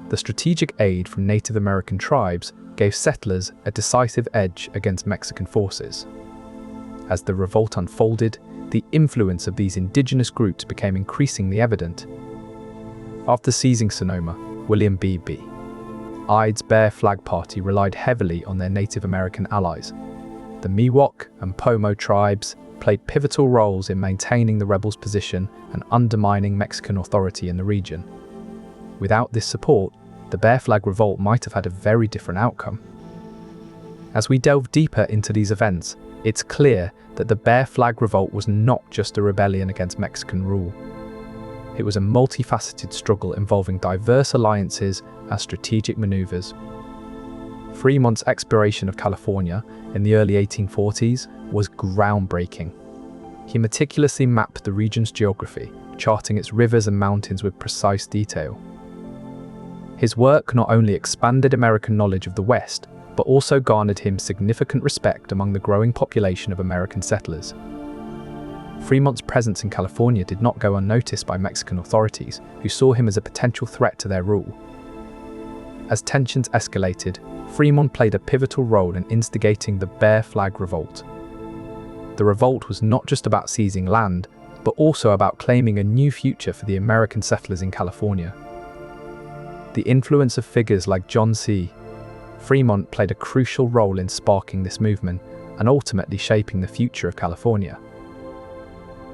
The strategic aid from Native American tribes gave settlers a decisive edge against Mexican forces. As the revolt unfolded, the influence of these indigenous groups became increasingly evident. After seizing Sonoma, William B.B. Ide's Bear Flag Party relied heavily on their Native American allies. The Miwok and Pomo tribes played pivotal roles in maintaining the rebels' position and undermining Mexican authority in the region. Without this support, the Bear Flag Revolt might have had a very different outcome. As we delve deeper into these events, it's clear that the Bear Flag Revolt was not just a rebellion against Mexican rule. It was a multifaceted struggle involving diverse alliances and strategic maneuvers. Fremont's exploration of California in the early 1840s was groundbreaking. He meticulously mapped the region's geography, charting its rivers and mountains with precise detail. His work not only expanded American knowledge of the West, but also garnered him significant respect among the growing population of American settlers. Fremont's presence in California did not go unnoticed by Mexican authorities, who saw him as a potential threat to their rule. As tensions escalated, Fremont played a pivotal role in instigating the Bear Flag Revolt. The revolt was not just about seizing land, but also about claiming a new future for the American settlers in California. The influence of figures like John C. Fremont played a crucial role in sparking this movement and ultimately shaping the future of California.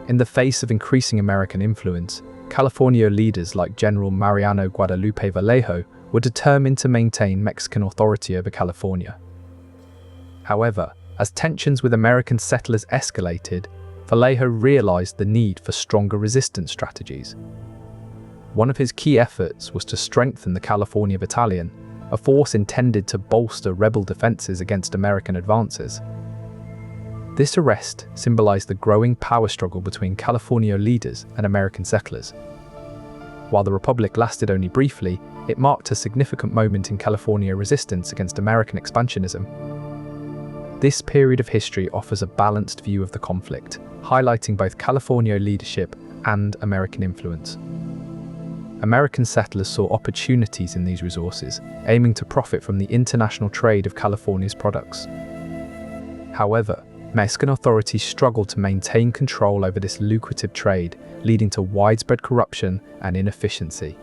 In the face of increasing American influence, Californio leaders like General Mariano Guadalupe Vallejo were determined to maintain Mexican authority over California. However, as tensions with American settlers escalated, Vallejo realized the need for stronger resistance strategies. One of his key efforts was to strengthen the California Battalion, a force intended to bolster rebel defenses against American advances. This arrest symbolized the growing power struggle between Californio leaders and American settlers. While the Republic lasted only briefly, it marked a significant moment in California resistance against American expansionism. This period of history offers a balanced view of the conflict, highlighting both Californio leadership and American influence. American settlers saw opportunities in these resources, aiming to profit from the international trade of California's products. However, Mexican authorities struggled to maintain control over this lucrative trade, leading to widespread corruption and inefficiency.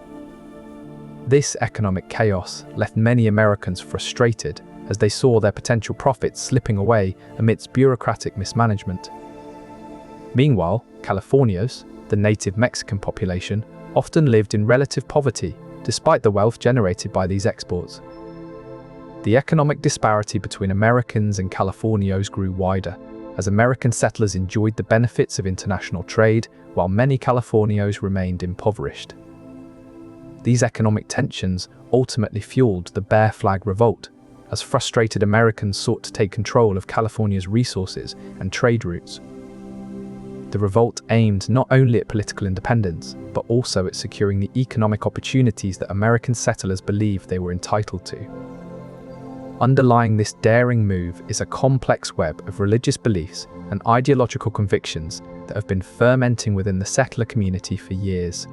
This economic chaos left many Americans frustrated as they saw their potential profits slipping away amidst bureaucratic mismanagement. Meanwhile, Californios, the native Mexican population, often lived in relative poverty despite the wealth generated by these exports. The economic disparity between Americans and Californios grew wider, as American settlers enjoyed the benefits of international trade while many Californios remained impoverished. These economic tensions ultimately fueled the Bear Flag Revolt, as frustrated Americans sought to take control of California's resources and trade routes. The revolt aimed not only at political independence, but also at securing the economic opportunities that American settlers believed they were entitled to. Underlying this daring move is a complex web of religious beliefs and ideological convictions that have been fermenting within the settler community for years.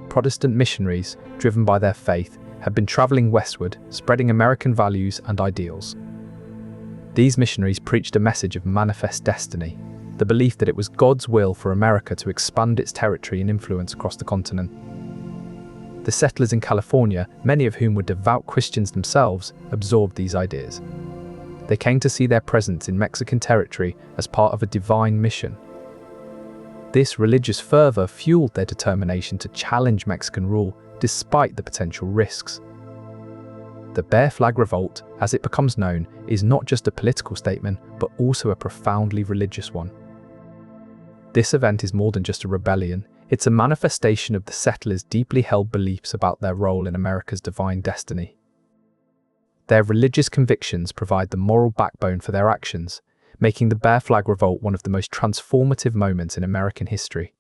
Protestant missionaries, driven by their faith, had been traveling westward, spreading American values and ideals. These missionaries preached a message of manifest destiny, the belief that it was God's will for America to expand its territory and influence across the continent. The settlers in California, many of whom were devout Christians themselves, absorbed these ideas. They came to see their presence in Mexican territory as part of a divine mission. This religious fervor fueled their determination to challenge Mexican rule despite the potential risks. The Bear Flag Revolt, as it becomes known, is not just a political statement, but also a profoundly religious one. This event is more than just a rebellion, it's a manifestation of the settlers' deeply held beliefs about their role in America's divine destiny. Their religious convictions provide the moral backbone for their actions, making the Bear Flag Revolt one of the most transformative moments in American history.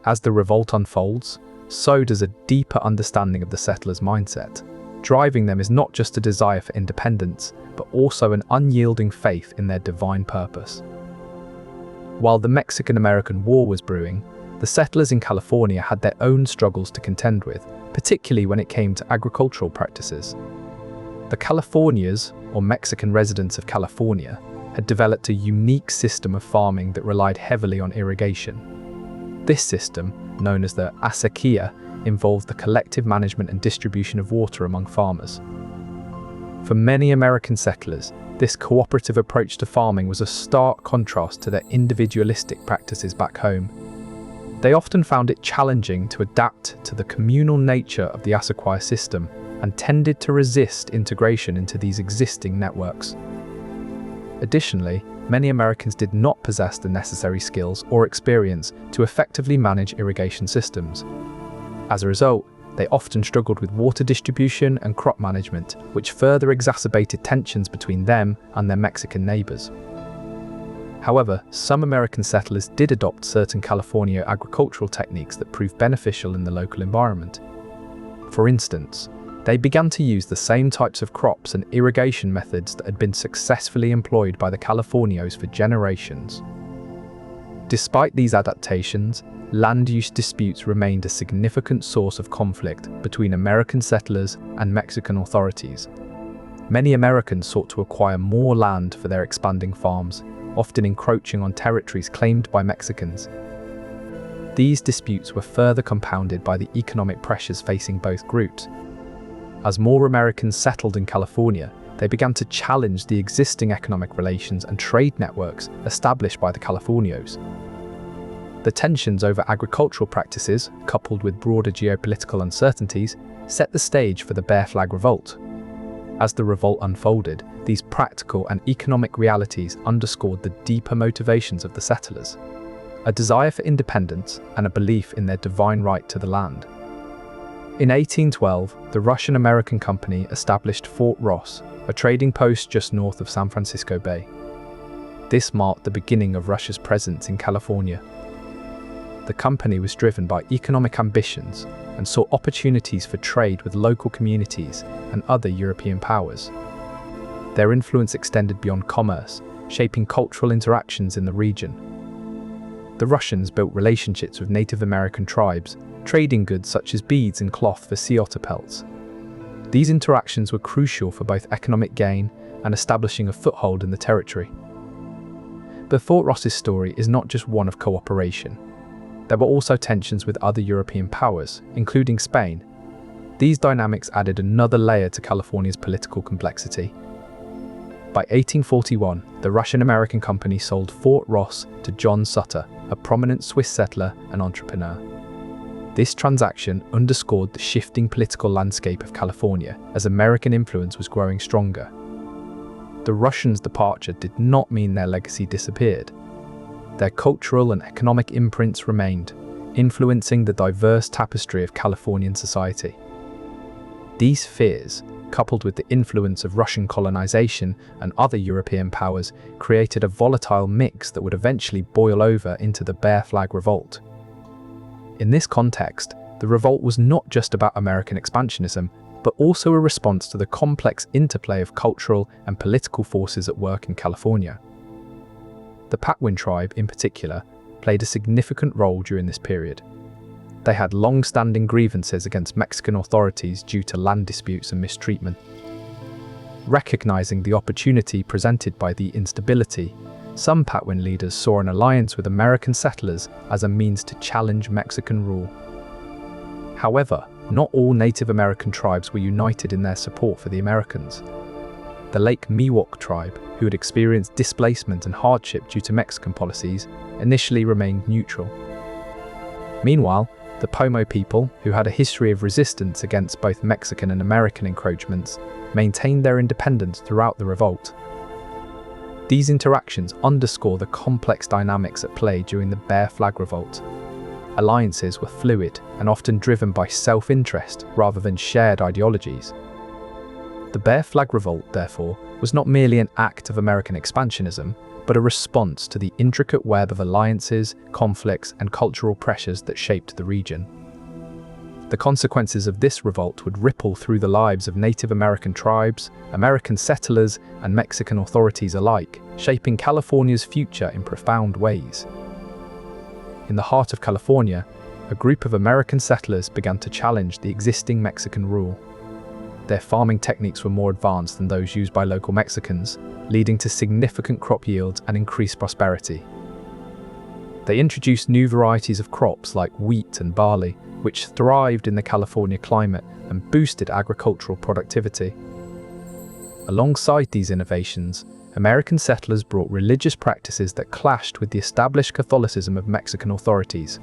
As the revolt unfolds, so does a deeper understanding of the settlers' mindset. Driving them is not just a desire for independence, but also an unyielding faith in their divine purpose. While the Mexican-American War was brewing, the settlers in California had their own struggles to contend with, particularly when it came to agricultural practices. The Californios, or Mexican residents of California, had developed a unique system of farming that relied heavily on irrigation. This system, known as the acequia, involved the collective management and distribution of water among farmers. For many American settlers, this cooperative approach to farming was a stark contrast to their individualistic practices back home. They often found it challenging to adapt to the communal nature of the acequia system and tended to resist integration into these existing networks. Additionally, many Americans did not possess the necessary skills or experience to effectively manage irrigation systems. As a result, they often struggled with water distribution and crop management, which further exacerbated tensions between them and their Mexican neighbors. However, some American settlers did adopt certain Californio agricultural techniques that proved beneficial in the local environment. For instance, they began to use the same types of crops and irrigation methods that had been successfully employed by the Californios for generations. Despite these adaptations, land use disputes remained a significant source of conflict between American settlers and Mexican authorities. Many Americans sought to acquire more land for their expanding farms, often encroaching on territories claimed by Mexicans. These disputes were further compounded by the economic pressures facing both groups. As more Americans settled in California, they began to challenge the existing economic relations and trade networks established by the Californios. The tensions over agricultural practices, coupled with broader geopolitical uncertainties, set the stage for the Bear Flag Revolt. As the revolt unfolded, these practical and economic realities underscored the deeper motivations of the settlers, a desire for independence and a belief in their divine right to the land. In 1812, the Russian-American company established Fort Ross, a trading post just north of San Francisco Bay. This marked the beginning of Russia's presence in California. The company was driven by economic ambitions and saw opportunities for trade with local communities and other European powers. Their influence extended beyond commerce, shaping cultural interactions in the region. The Russians built relationships with Native American tribes, trading goods such as beads and cloth for sea otter pelts. These interactions were crucial for both economic gain and establishing a foothold in the territory. But Fort Ross's story is not just one of cooperation. There were also tensions with other European powers, including Spain. These dynamics added another layer to California's political complexity. By 1841, the Russian-American company sold Fort Ross to John Sutter, a prominent Swiss settler and entrepreneur. This transaction underscored the shifting political landscape of California as American influence was growing stronger. The Russians' departure did not mean their legacy disappeared. Their cultural and economic imprints remained, influencing the diverse tapestry of Californian society. These fears, coupled with the influence of Russian colonization and other European powers, created a volatile mix that would eventually boil over into the Bear Flag Revolt. In this context, the revolt was not just about American expansionism, but also a response to the complex interplay of cultural and political forces at work in California. The Patwin tribe, in particular, played a significant role during this period. They had long-standing grievances against Mexican authorities due to land disputes and mistreatment. Recognizing the opportunity presented by the instability, some Patwin leaders saw an alliance with American settlers as a means to challenge Mexican rule. However, not all Native American tribes were united in their support for the Americans. The Lake Miwok tribe, who had experienced displacement and hardship due to Mexican policies, initially remained neutral. Meanwhile, the Pomo people, who had a history of resistance against both Mexican and American encroachments, maintained their independence throughout the revolt. These interactions underscore the complex dynamics at play during the Bear Flag Revolt. Alliances were fluid and often driven by self-interest rather than shared ideologies. The Bear Flag Revolt, therefore, was not merely an act of American expansionism, but a response to the intricate web of alliances, conflicts, and cultural pressures that shaped the region. The consequences of this revolt would ripple through the lives of Native American tribes, American settlers, and Mexican authorities alike, shaping California's future in profound ways. In the heart of California, a group of American settlers began to challenge the existing Mexican rule. Their farming techniques were more advanced than those used by local Mexicans, leading to significant crop yields and increased prosperity. They introduced new varieties of crops like wheat and barley, which thrived in the California climate and boosted agricultural productivity. Alongside these innovations, American settlers brought religious practices that clashed with the established Catholicism of Mexican authorities.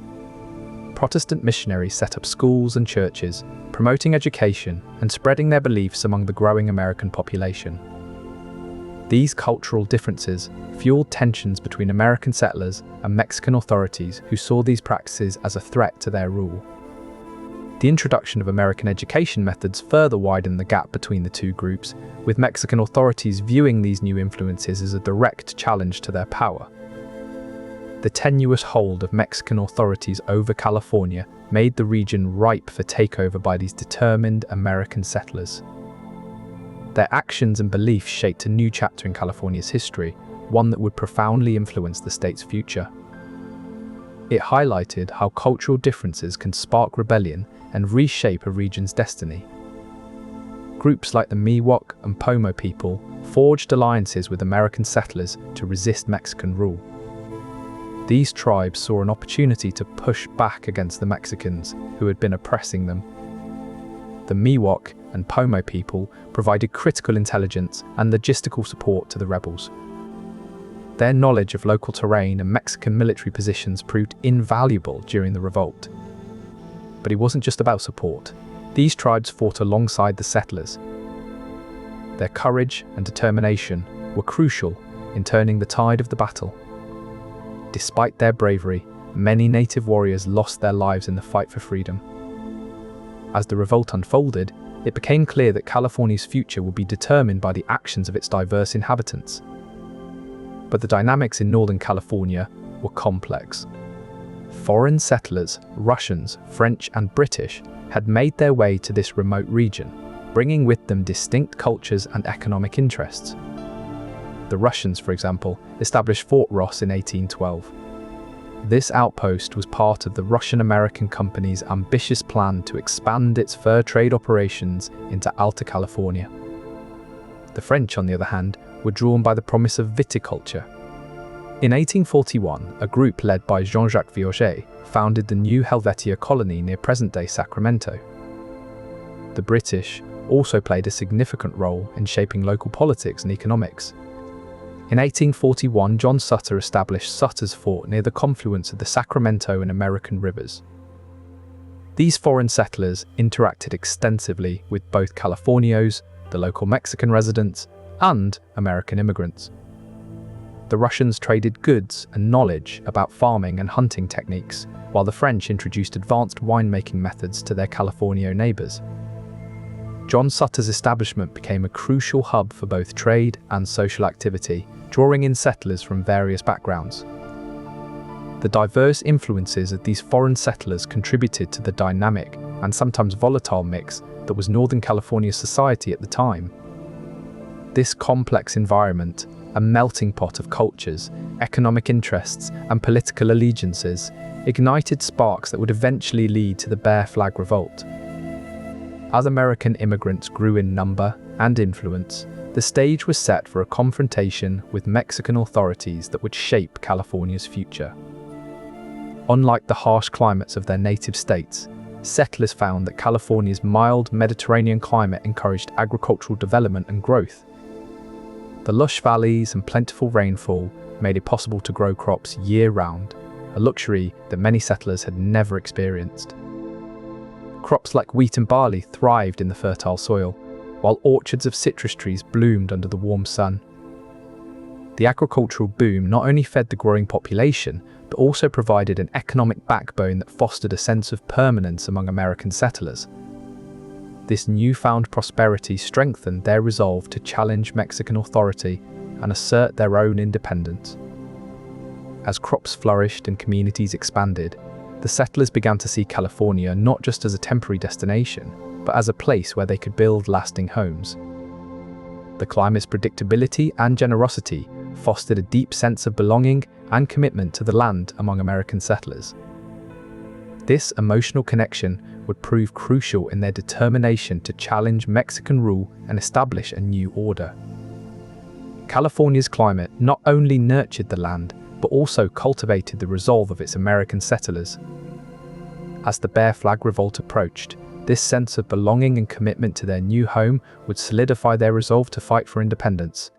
Protestant missionaries set up schools and churches, promoting education and spreading their beliefs among the growing American population. These cultural differences fueled tensions between American settlers and Mexican authorities who saw these practices as a threat to their rule. The introduction of American education methods further widened the gap between the two groups, with Mexican authorities viewing these new influences as a direct challenge to their power. The tenuous hold of Mexican authorities over California made the region ripe for takeover by these determined American settlers. Their actions and beliefs shaped a new chapter in California's history, one that would profoundly influence the state's future. It highlighted how cultural differences can spark rebellion and reshape a region's destiny. Groups like the Miwok and Pomo people forged alliances with American settlers to resist Mexican rule. These tribes saw an opportunity to push back against the Mexicans who had been oppressing them. The Miwok and Pomo people provided critical intelligence and logistical support to the rebels. Their knowledge of local terrain and Mexican military positions proved invaluable during the revolt. But it wasn't just about support. These tribes fought alongside the settlers. Their courage and determination were crucial in turning the tide of the battle. Despite their bravery, many native warriors lost their lives in the fight for freedom. As the revolt unfolded, it became clear that California's future would be determined by the actions of its diverse inhabitants. But the dynamics in Northern California were complex. Foreign settlers, Russians, French, and British, had made their way to this remote region, bringing with them distinct cultures and economic interests. The Russians, for example, established Fort Ross in 1812. This outpost was part of the Russian-American Company's ambitious plan to expand its fur trade operations into Alta California. The French, on the other hand, were drawn by the promise of viticulture. In 1841, a group led by Jean-Jacques Viognier founded the New Helvetia colony near present-day Sacramento. The British also played a significant role in shaping local politics and economics. In 1841, John Sutter established Sutter's Fort near the confluence of the Sacramento and American rivers. These foreign settlers interacted extensively with both Californios, the local Mexican residents, and American immigrants. The Russians traded goods and knowledge about farming and hunting techniques, while the French introduced advanced winemaking methods to their Californio neighbors. John Sutter's establishment became a crucial hub for both trade and social activity, drawing in settlers from various backgrounds. The diverse influences of these foreign settlers contributed to the dynamic and sometimes volatile mix that was Northern California society at the time. This complex environment, a melting pot of cultures, economic interests, and political allegiances, ignited sparks that would eventually lead to the Bear Flag Revolt. As American immigrants grew in number and influence, the stage was set for a confrontation with Mexican authorities that would shape California's future. Unlike the harsh climates of their native states, settlers found that California's mild Mediterranean climate encouraged agricultural development and growth. The lush valleys and plentiful rainfall made it possible to grow crops year-round, a luxury that many settlers had never experienced. Crops like wheat and barley thrived in the fertile soil, while orchards of citrus trees bloomed under the warm sun. The agricultural boom not only fed the growing population, but also provided an economic backbone that fostered a sense of permanence among American settlers. This newfound prosperity strengthened their resolve to challenge Mexican authority and assert their own independence. As crops flourished and communities expanded, the settlers began to see California not just as a temporary destination, but as a place where they could build lasting homes. The climate's predictability and generosity fostered a deep sense of belonging and commitment to the land among American settlers. This emotional connection would prove crucial in their determination to challenge Mexican rule and establish a new order. California's climate not only nurtured the land, but also cultivated the resolve of its American settlers. As the Bear Flag Revolt approached, this sense of belonging and commitment to their new home would solidify their resolve to fight for independence,